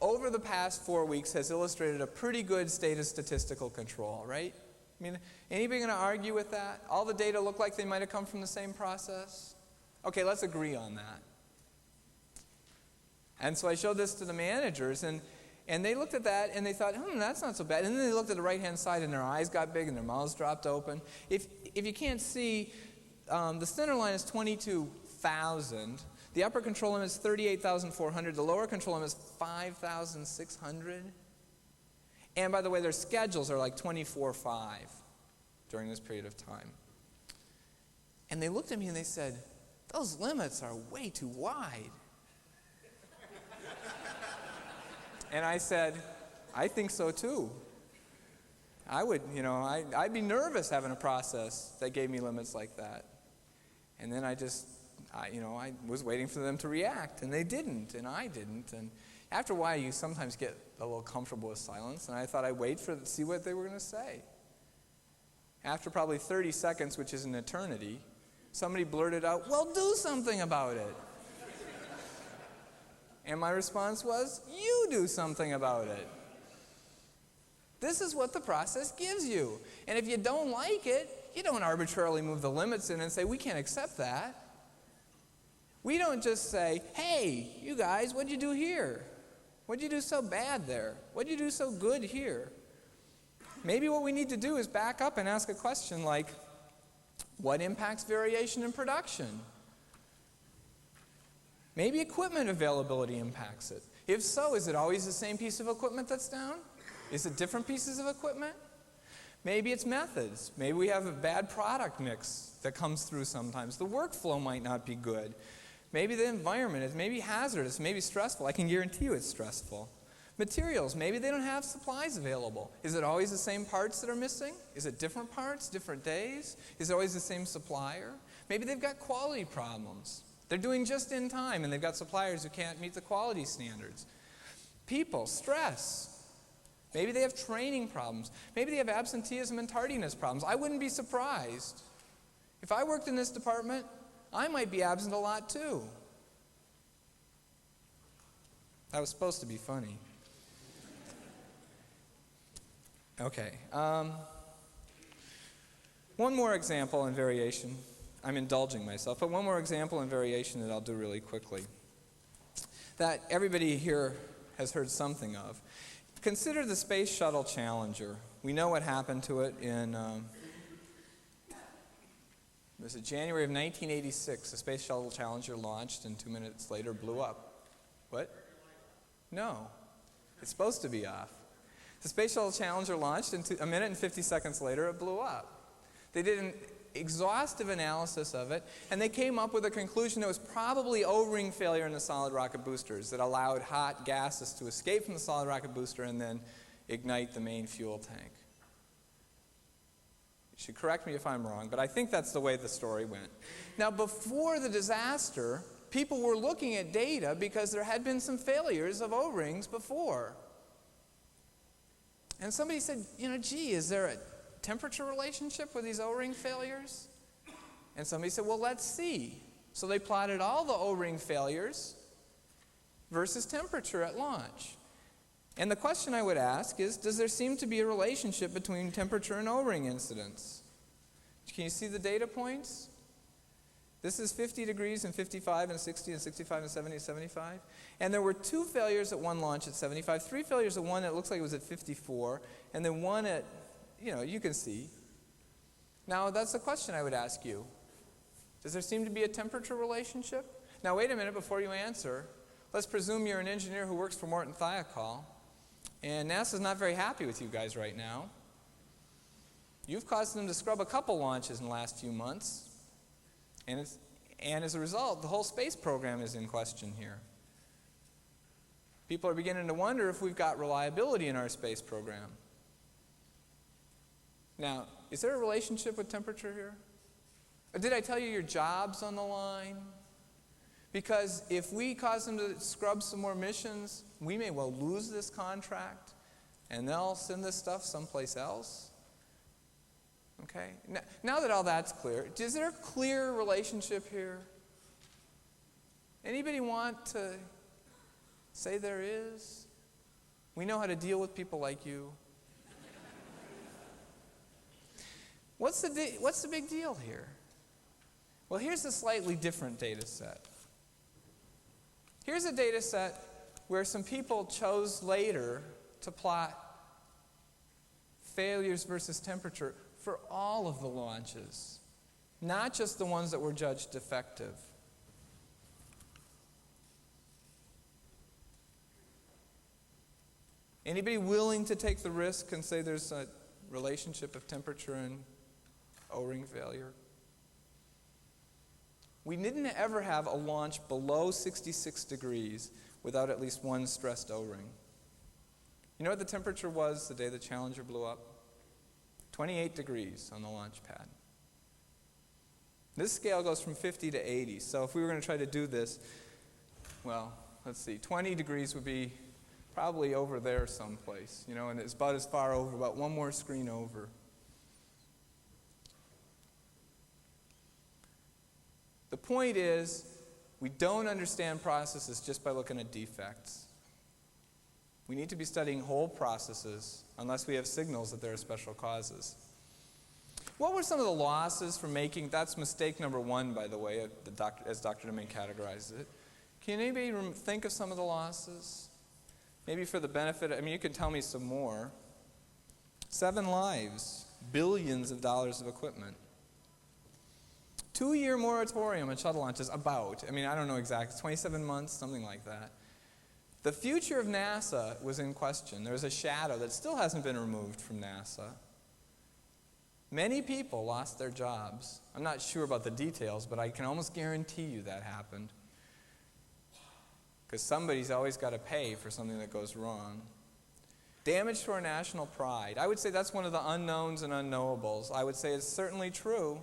over the past 4 weeks, has illustrated a pretty good state of statistical control, right? I mean, anybody going to argue with that? All the data look like they might have come from the same process? Okay, let's agree on that. And so I showed this to the managers, and they looked at that, and they thought, that's not so bad. And then they looked at the right-hand side, and their eyes got big, and their mouths dropped open. If you can't see, the center line is 22,000. The upper control limit is 38,400. The lower control limit is 5,600. And by the way, their schedules are like 24/5, during this period of time. And they looked at me and they said, "Those limits are way too wide." And I said, "I think so too. I would, I'd be nervous having a process that gave me limits like that." And then I was waiting for them to react, and they didn't, and I didn't. And after a while, you sometimes get a little comfortable with silence, and I thought I'd wait to see what they were going to say. After probably 30 seconds, which is an eternity, somebody blurted out, "Well, do something about it." And my response was, "You do something about it." This is what the process gives you. And if you don't like it, you don't arbitrarily move the limits in and say, "We can't accept that." We don't just say, "Hey, you guys, what'd you do here? What'd you do so bad there? What'd you do so good here?" Maybe what we need to do is back up and ask a question like, what impacts variation in production? Maybe equipment availability impacts it. If so, is it always the same piece of equipment that's down? Is it different pieces of equipment? Maybe it's methods. Maybe we have a bad product mix that comes through sometimes. The workflow might not be good. Maybe the environment is maybe hazardous, maybe stressful. I can guarantee you it's stressful. Materials, maybe they don't have supplies available. Is it always the same parts that are missing? Is it different parts, different days? Is it always the same supplier? Maybe they've got quality problems. They're doing just in time, and they've got suppliers who can't meet the quality standards. People, stress. Maybe they have training problems. Maybe they have absenteeism and tardiness problems. I wouldn't be surprised. If I worked in this department, I might be absent a lot too. That was supposed to be funny. Okay. One more example in variation. I'm indulging myself, but one more example in variation that I'll do really quickly, that everybody here has heard something of. Consider the Space Shuttle Challenger. We know what happened to it in was it January of 1986. The Space Shuttle Challenger launched and 2 minutes later blew up. What? No. It's supposed to be off. The Space Shuttle Challenger launched and a minute and 50 seconds later it blew up. They did an exhaustive analysis of it, and they came up with a conclusion that was probably O-ring failure in the solid rocket boosters that allowed hot gases to escape from the solid rocket booster and then ignite the main fuel tank. You should correct me if I'm wrong, but I think that's the way the story went. Now, before the disaster, people were looking at data because there had been some failures of O-rings before. And somebody said, gee, is there a temperature relationship with these O-ring failures? And somebody said, well, let's see. So they plotted all the O-ring failures versus temperature at launch. And the question I would ask is, does there seem to be a relationship between temperature and O-ring incidence? Can you see the data points? This is 50 degrees and 55 and 60 and 65 and 70 and 75. And there were 2 failures at one launch at 75, 3 failures at one that looks like it was at 54, and then one at, you can see. Now, that's the question I would ask you. Does there seem to be a temperature relationship? Now, wait a minute before you answer. Let's presume you're an engineer who works for Morton Thiokol, and NASA's not very happy with you guys right now. You've caused them to scrub a couple launches in the last few months, and as a result, the whole space program is in question here. People are beginning to wonder if we've got reliability in our space program. Now, is there a relationship with temperature here? Or did I tell you your job's on the line? Because if we cause them to scrub some more missions, we may well lose this contract, and they'll send this stuff someplace else. Okay? Now that all that's clear, is there a clear relationship here? Anybody want to say there is? We know how to deal with people like you. What's the big deal here? Well, here's a slightly different data set. Here's a data set where some people chose later to plot failures versus temperature for all of the launches, not just the ones that were judged defective. Anybody willing to take the risk and say there's a relationship of temperature and O-ring failure. We didn't ever have a launch below 66 degrees without at least one stressed O-ring. You know what the temperature was the day the Challenger blew up? 28 degrees on the launch pad. This scale goes from 50 to 80, so if we were going to try to do this, well, let's see, 20 degrees would be probably over there someplace, and it's about as far over, about one more screen over. The point is, we don't understand processes just by looking at defects. We need to be studying whole processes unless we have signals that there are special causes. What were some of the losses from making, that's mistake number one, by the way, as Dr. Deming categorizes it. Can anybody think of some of the losses? Maybe for the benefit, you can tell me some more. 7 lives, billions of dollars of equipment. 2-year moratorium on shuttle launches, about. I don't know exactly, 27 months, something like that. The future of NASA was in question. There was a shadow that still hasn't been removed from NASA. Many people lost their jobs. I'm not sure about the details, but I can almost guarantee you that happened. Because somebody's always got to pay for something that goes wrong. Damage to our national pride. I would say that's one of the unknowns and unknowables. I would say it's certainly true.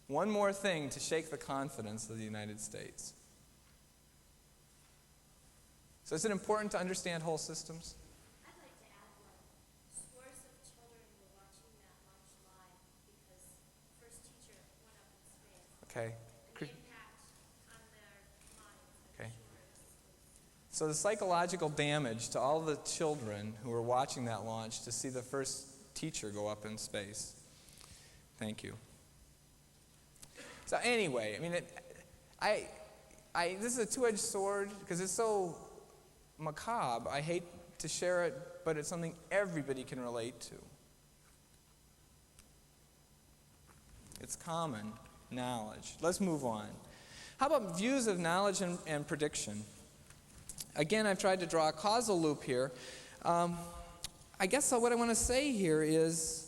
One more thing to shake the confidence of the United States. So is it important to understand whole systems? I'd like to add scores of children were watching that launch live because the first teacher went up in space. Okay. And the impact on their minds, Okay. sure. So the psychological damage to all the children who were watching that launch to see the first teacher go up in space. Thank you. So anyway, this is a two-edged sword because it's so macabre. I hate to share it, but it's something everybody can relate to. It's common knowledge. Let's move on. How about views of knowledge and prediction? Again, I've tried to draw a causal loop here. I guess what I want to say here is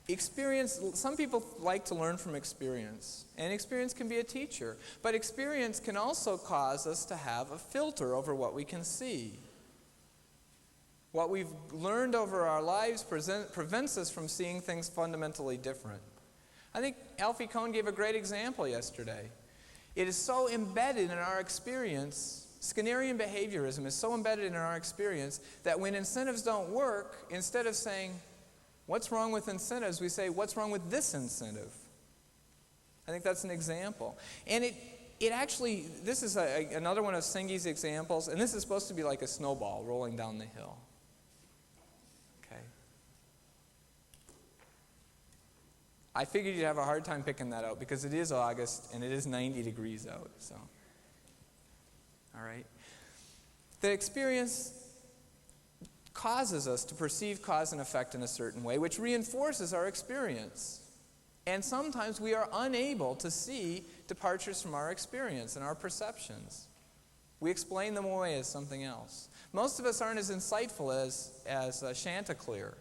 experience. Some people like to learn from experience, and experience can be a teacher, but experience can also cause us to have a filter over what we can see. What we've learned over our lives prevents us from seeing things fundamentally different. I think Alfie Kohn gave a great example yesterday. It is so embedded in our experience, Skinnerian behaviorism is so embedded in our experience that when incentives don't work, instead of saying, what's wrong with incentives, we say, what's wrong with this incentive? I think that's an example. And it actually, this is another one of Sengi's examples, and this is supposed to be like a snowball rolling down the hill. Okay. I figured you'd have a hard time picking that out because it is August and it is 90 degrees out. So, all right. The experience causes us to perceive cause and effect in a certain way, which reinforces our experience. And sometimes we are unable to see departures from our experience and our perceptions. We explain them away as something else. Most of us aren't as insightful as Chanticleer.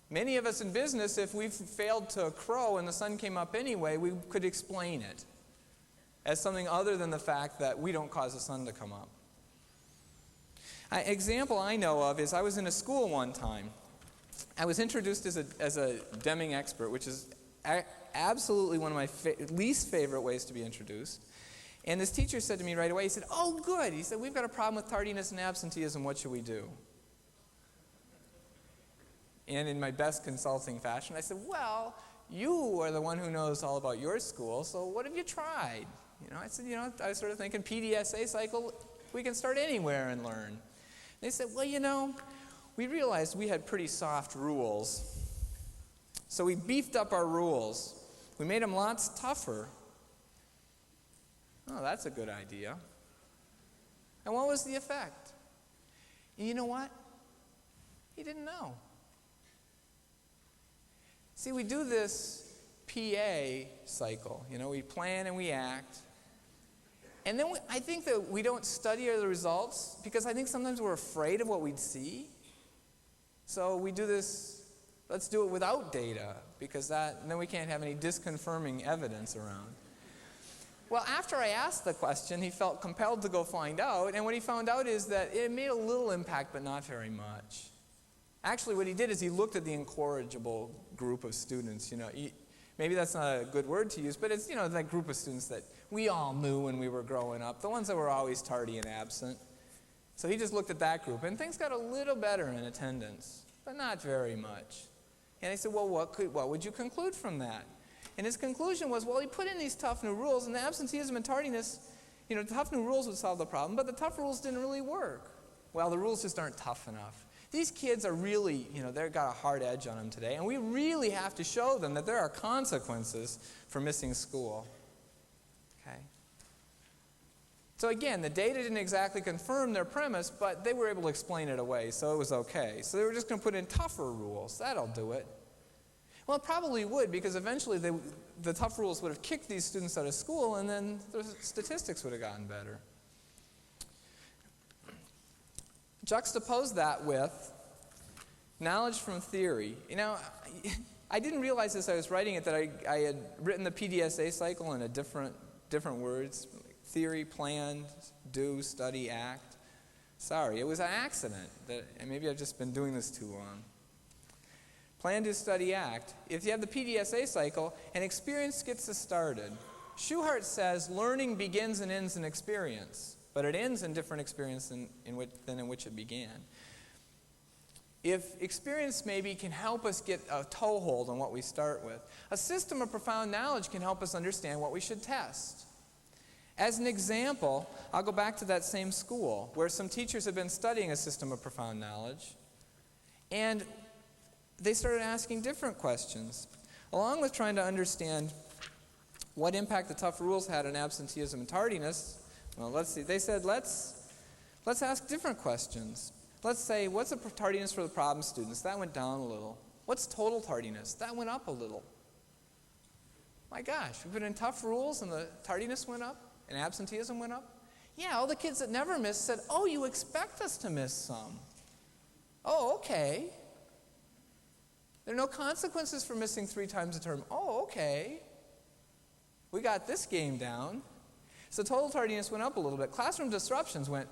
Many of us in business, if we've failed to crow and the sun came up anyway, we could explain it as something other than the fact that we don't cause the sun to come up. An example I know of is I was in a school one time. I was introduced as a Deming expert, which is absolutely one of my least favorite ways to be introduced. And this teacher said to me right away, he said, "Oh, good." He said, "We've got a problem with tardiness and absenteeism. What should we do?" And in my best consulting fashion, I said, "Well, you are the one who knows all about your school, so what have you tried?" I said, I was sort of thinking PDSA cycle, we can start anywhere and learn. They said, "Well, we realized we had pretty soft rules. So we beefed up our rules. We made them lots tougher." Oh, that's a good idea. And what was the effect? And you know what? He didn't know. See, we do this PA cycle. We plan and we act. And then I think that we don't study the results because I think sometimes we're afraid of what we'd see. So we do this, let's do it without data, because and then we can't have any disconfirming evidence around. Well, after I asked the question, he felt compelled to go find out, and what he found out is that it made a little impact, but not very much. Actually, what he did is he looked at the incorrigible group of students. Maybe that's not a good word to use, but it's, that group of students that we all knew when we were growing up, the ones that were always tardy and absent. So he just looked at that group, and things got a little better in attendance, but not very much. And I said, well, what would you conclude from that? And his conclusion was, well, he put in these tough new rules, and the absenteeism and tardiness, tough new rules would solve the problem, but the tough rules didn't really work. Well, the rules just aren't tough enough. These kids are really, they've got a hard edge on them today, and we really have to show them that there are consequences for missing school. Okay? So again, the data didn't exactly confirm their premise, but they were able to explain it away, so it was okay. So they were just going to put in tougher rules. That'll do it. Well, it probably would, because eventually the tough rules would have kicked these students out of school, and then the statistics would have gotten better. Juxtapose that with knowledge from theory. I didn't realize as I was writing it that I had written the PDSA cycle in different words. Theory, plan, do, study, act. Sorry, it was an accident. And maybe I've just been doing this too long. Plan, do, study, act. If you have the PDSA cycle, an experience gets us started. Schuhart says learning begins and ends in experience, but it ends in different experience than in which it began. If experience maybe can help us get a toehold on what we start with, a system of profound knowledge can help us understand what we should test. As an example, I'll go back to that same school where some teachers have been studying a system of profound knowledge, and they started asking different questions. Along with trying to understand what impact the tough rules had on absenteeism and tardiness, well, let's see. They said, let's ask different questions. Let's say, what's the tardiness for the problem students? That went down a little. What's total tardiness? That went up a little. My gosh, we put in tough rules and the tardiness went up and absenteeism went up? Yeah, all the kids that never missed said, oh, you expect us to miss some. Oh, okay. There are no consequences for missing 3 times a term. Oh, okay. We got this game down. So total tardiness went up a little bit. Classroom disruptions went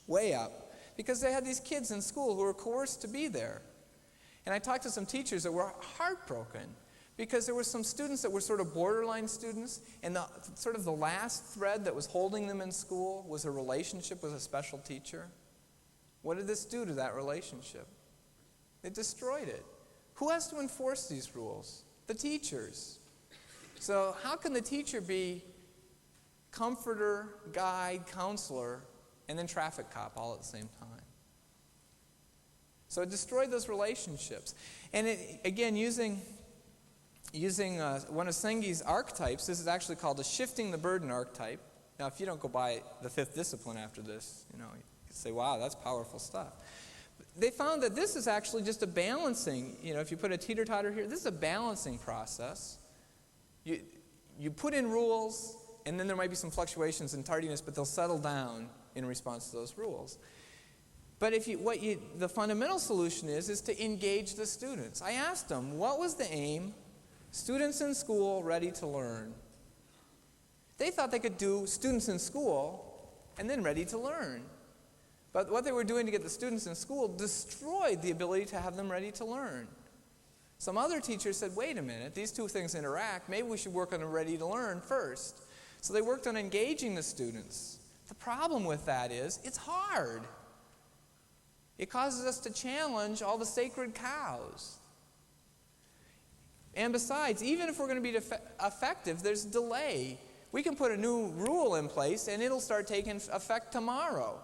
way up because they had these kids in school who were coerced to be there. And I talked to some teachers that were heartbroken because there were some students that were sort of borderline students, and the last thread that was holding them in school was a relationship with a special teacher. What did this do to that relationship? It destroyed it. Who has to enforce these rules? The teachers. So how can the teacher be comforter, guide, counselor, and then traffic cop all at the same time? So it destroyed those relationships. And again, using one of Sengi's archetypes, this is actually called a shifting the burden archetype. Now, if you don't go by the 5th discipline after this, you say, wow, that's powerful stuff. They found that this is actually just a balancing, if you put a teeter-totter here, this is a balancing process. You put in rules, and then there might be some fluctuations in tardiness, but they'll settle down in response to those rules. But the fundamental solution is to engage the students. I asked them, what was the aim? Students in school ready to learn. They thought they could do students in school and then ready to learn. But what they were doing to get the students in school destroyed the ability to have them ready to learn. Some other teachers said, wait a minute, these two things interact. Maybe we should work on the ready to learn first. So they worked on engaging the students. The problem with that is it's hard. It causes us to challenge all the sacred cows. And besides, even if we're going to be effective, there's delay. We can put a new rule in place and it'll start taking effect tomorrow.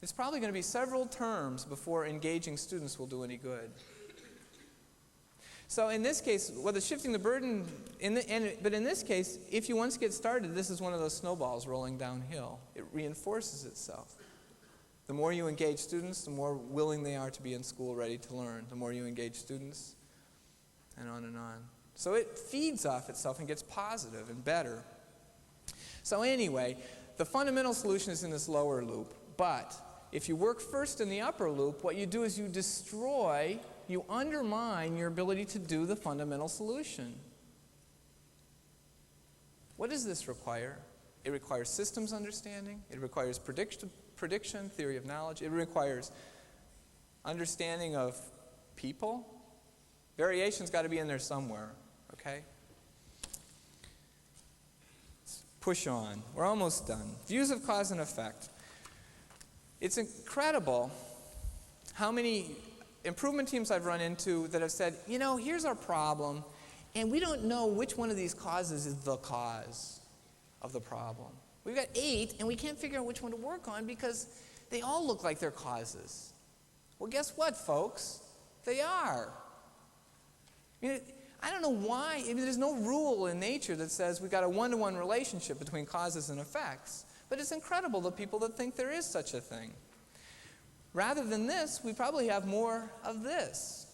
It's probably going to be several terms before engaging students will do any good. So in this case, whether shifting the burden, but in this case, if you once get started, this is one of those snowballs rolling downhill. It reinforces itself. The more you engage students, the more willing they are to be in school ready to learn. The more you engage students, and on and on. So it feeds off itself and gets positive and better. So anyway, the fundamental solution is in this lower loop. But if you work first in the upper loop, what you do is you undermine your ability to do the fundamental solution. What does this require? It requires systems understanding. It requires prediction, theory of knowledge. It requires understanding of people. Variation's got to be in there somewhere, okay? Let's push on. We're almost done. Views of cause and effect. It's incredible how many improvement teams I've run into that have said, here's our problem, and we don't know which one of these causes is the cause of the problem. We've got 8, and we can't figure out which one to work on because they all look like they're causes. Well, guess what, folks? They are. I don't know why. There's no rule in nature that says we've got a one-to-one relationship between causes and effects. But it's incredible the people that think there is such a thing. Rather than this, we probably have more of this.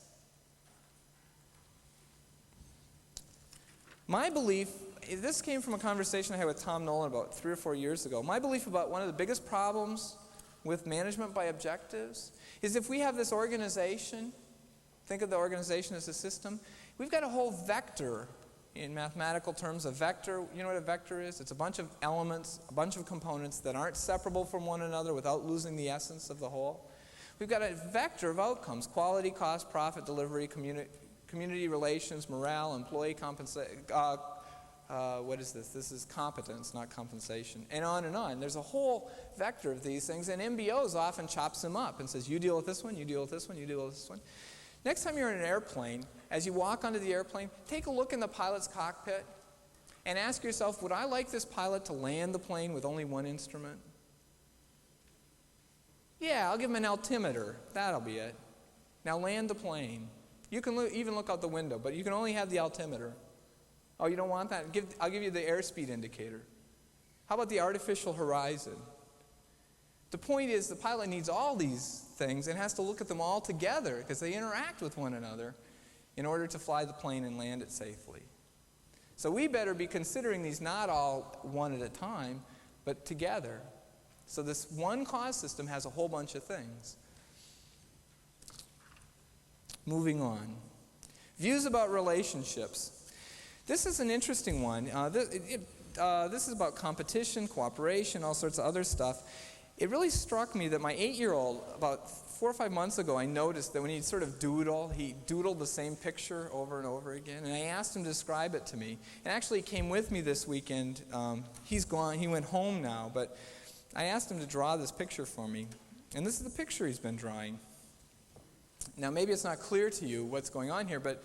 My belief, this came from a conversation I had with Tom Nolan about 3 or 4 years ago. My belief about one of the biggest problems with management by objectives is if we have this organization, think of the organization as a system, we've got a whole vector. In mathematical terms, a vector, you know what a vector is? It's a bunch of elements, a bunch of components that aren't separable from one another without losing the essence of the whole. We've got a vector of outcomes: quality, cost, profit, delivery, community relations, morale, employee compensation. What is this? This is competence, not compensation. And on and on. There's a whole vector of these things, and MBOs often chops them up and says, you deal with this one, you deal with this one, you deal with this one. Next time you're in an airplane, as you walk onto the airplane, take a look in the pilot's cockpit and ask yourself, would I like this pilot to land the plane with only one instrument? Yeah, I'll give him an altimeter. That'll be it. Now land the plane. You can even look out the window, but you can only have the altimeter. Oh, you don't want that? I'll give you the airspeed indicator. How about the artificial horizon? The point is the pilot needs all these things and has to look at them all together because they interact with one another in order to fly the plane and land it safely. So we better be considering these not all one at a time, but together. So this one cause system has a whole bunch of things. Moving on. Views about relationships. This is an interesting one. This is about competition, cooperation, all sorts of other stuff. It really struck me that my 8-year-old, about 4 or 5 months ago, I noticed that when he'd sort of he doodled the same picture over and over again. And I asked him to describe it to me. And actually he came with me this weekend. He's gone. He went home now. But I asked him to draw this picture for me. And this is the picture he's been drawing. Now, maybe it's not clear to you what's going on here, but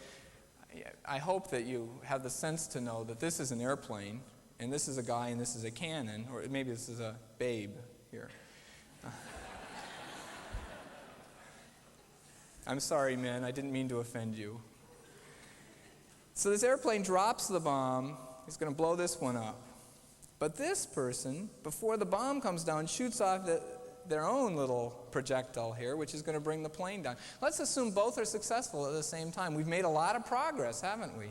I hope that you have the sense to know that this is an airplane, and this is a guy, and this is a cannon, or maybe this is a babe here. I'm sorry, men, I didn't mean to offend you. So this airplane drops the bomb. He's going to blow this one up. But this person, before the bomb comes down, shoots off their own little projectile here, which is going to bring the plane down. Let's assume both are successful at the same time. We've made a lot of progress, haven't we?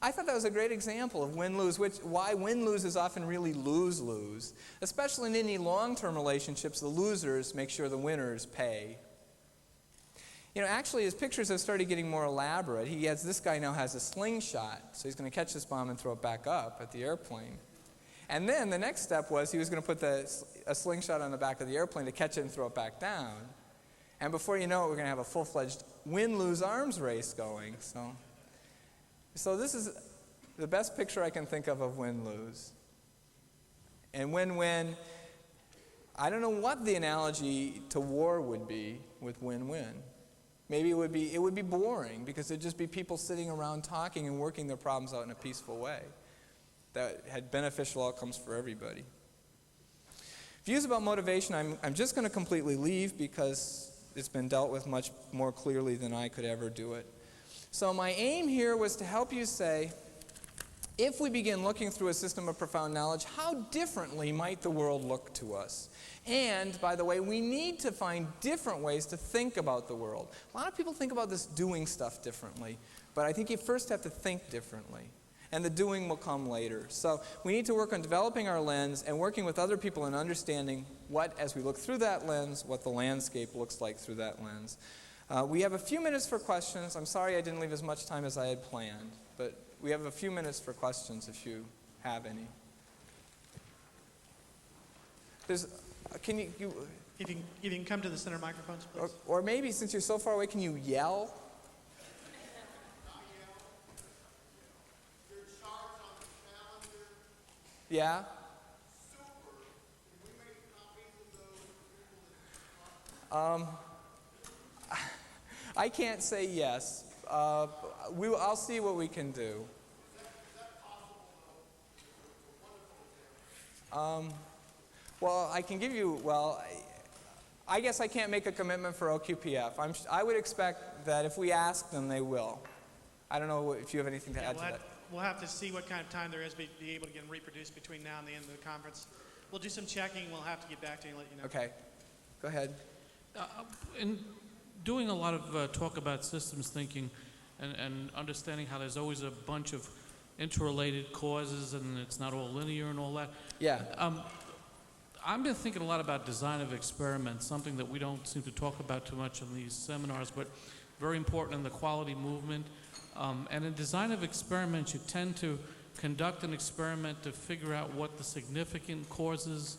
I thought that was a great example of win-lose, why win-lose is often really lose-lose. Especially in any long-term relationships, the losers make sure the winners pay. Actually, his pictures have started getting more elaborate. This guy now has a slingshot, so he's going to catch this bomb and throw it back up at the airplane. And then the next step was he was going to put a slingshot on the back of the airplane to catch it and throw it back down. And before you know it, we're going to have a full-fledged win-lose arms race going. So this is the best picture I can think of win-lose. And win-win, I don't know what the analogy to war would be with win-win. Maybe it would be boring because it'd just be people sitting around talking and working their problems out in a peaceful way that had beneficial outcomes for everybody. Views about motivation, I'm just going to completely leave because it's been dealt with much more clearly than I could ever do it. So my aim here was to help you say, if we begin looking through a system of profound knowledge, how differently might the world look to us? And, by the way, we need to find different ways to think about the world. A lot of people think about this doing stuff differently, but I think you first have to think differently. and the doing will come later. So we need to work on developing our lens and working with other people and understanding what, as we look through that lens, what the landscape looks like through that lens. We have a few minutes for questions. I'm sorry I didn't leave as much time as I had planned, but we have a few minutes for questions if you have any. There's, can you If you can come to the center microphones, please. or maybe since you're so far away, can you yell? Yeah? I can't say yes. I'll see what we can do. Well, I can give you, I guess I can't make a commitment for OQPF. I would expect that if we ask them, they will. I don't know if you have anything to add to that. We'll have to see what kind of time there is to be able to get them reproduced between now and the end of the conference. We'll do some checking. We'll have to get back to you and let you know. Okay. Go ahead. In doing a lot of talk about systems thinking and understanding how there's always a bunch of interrelated causes and it's not all linear and all that. Yeah. I've been thinking a lot about design of experiments, something that we don't seem to talk about too much in these seminars, but very important in the quality movement. And in design of experiments, you tend to conduct an experiment to figure out what the significant causes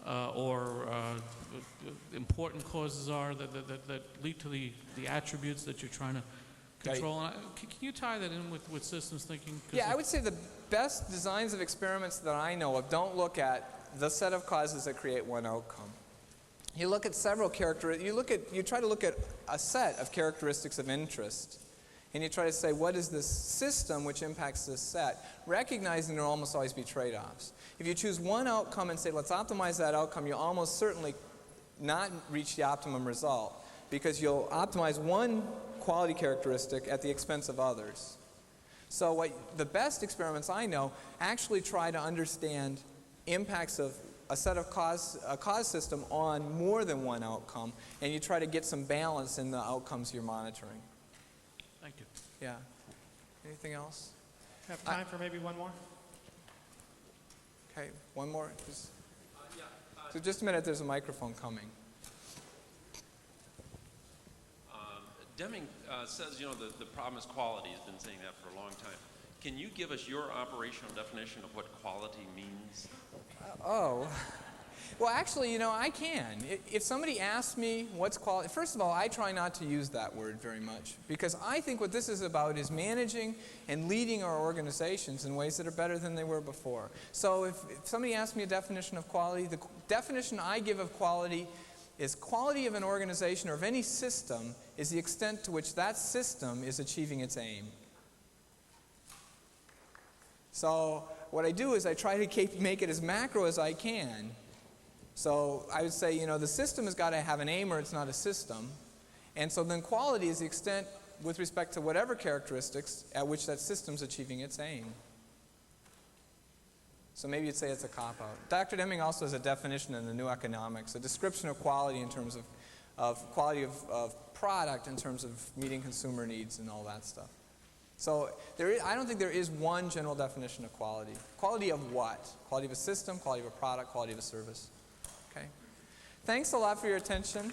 or important causes are that lead to the attributes that you're trying to control. Right. And can you tie that in with systems thinking? Yeah, I would say the best designs of experiments that I know of don't look at the set of causes that create one outcome. You look at several you try to look at a set of characteristics of interest, and you try to say, what is this system which impacts this set, recognizing there will almost always be trade-offs. If you choose one outcome and say, let's optimize that outcome, you'll almost certainly not reach the optimum result, because you'll optimize one quality characteristic at the expense of others. So the best experiments I know actually try to understand impacts of a cause system on more than one outcome, and you try to get some balance in the outcomes you're monitoring. Thank you. Yeah. Anything else? Have time for maybe one more? Okay, one more. So just a minute, there's a microphone coming. Deming says, the problem is quality. He's been saying that for a long time. Can you give us your operational definition of what quality means? Well, actually, I can. If somebody asks me what's quality, first of all, I try not to use that word very much, because I think what this is about is managing and leading our organizations in ways that are better than they were before. So if somebody asks me a definition of quality, the definition I give of quality is quality of an organization or of any system is the extent to which that system is achieving its aim. So what I do is I try to make it as macro as I can. So I would say, the system has got to have an aim or it's not a system. And so then quality is the extent with respect to whatever characteristics at which that system's achieving its aim. So maybe you'd say it's a cop-out. Dr. Deming also has a definition in the New Economics, a description of quality in terms of quality of product in terms of meeting consumer needs and all that stuff. So I don't think there is one general definition of quality. Quality of what? Quality of a system, quality of a product, quality of a service. Okay. Thanks a lot for your attention.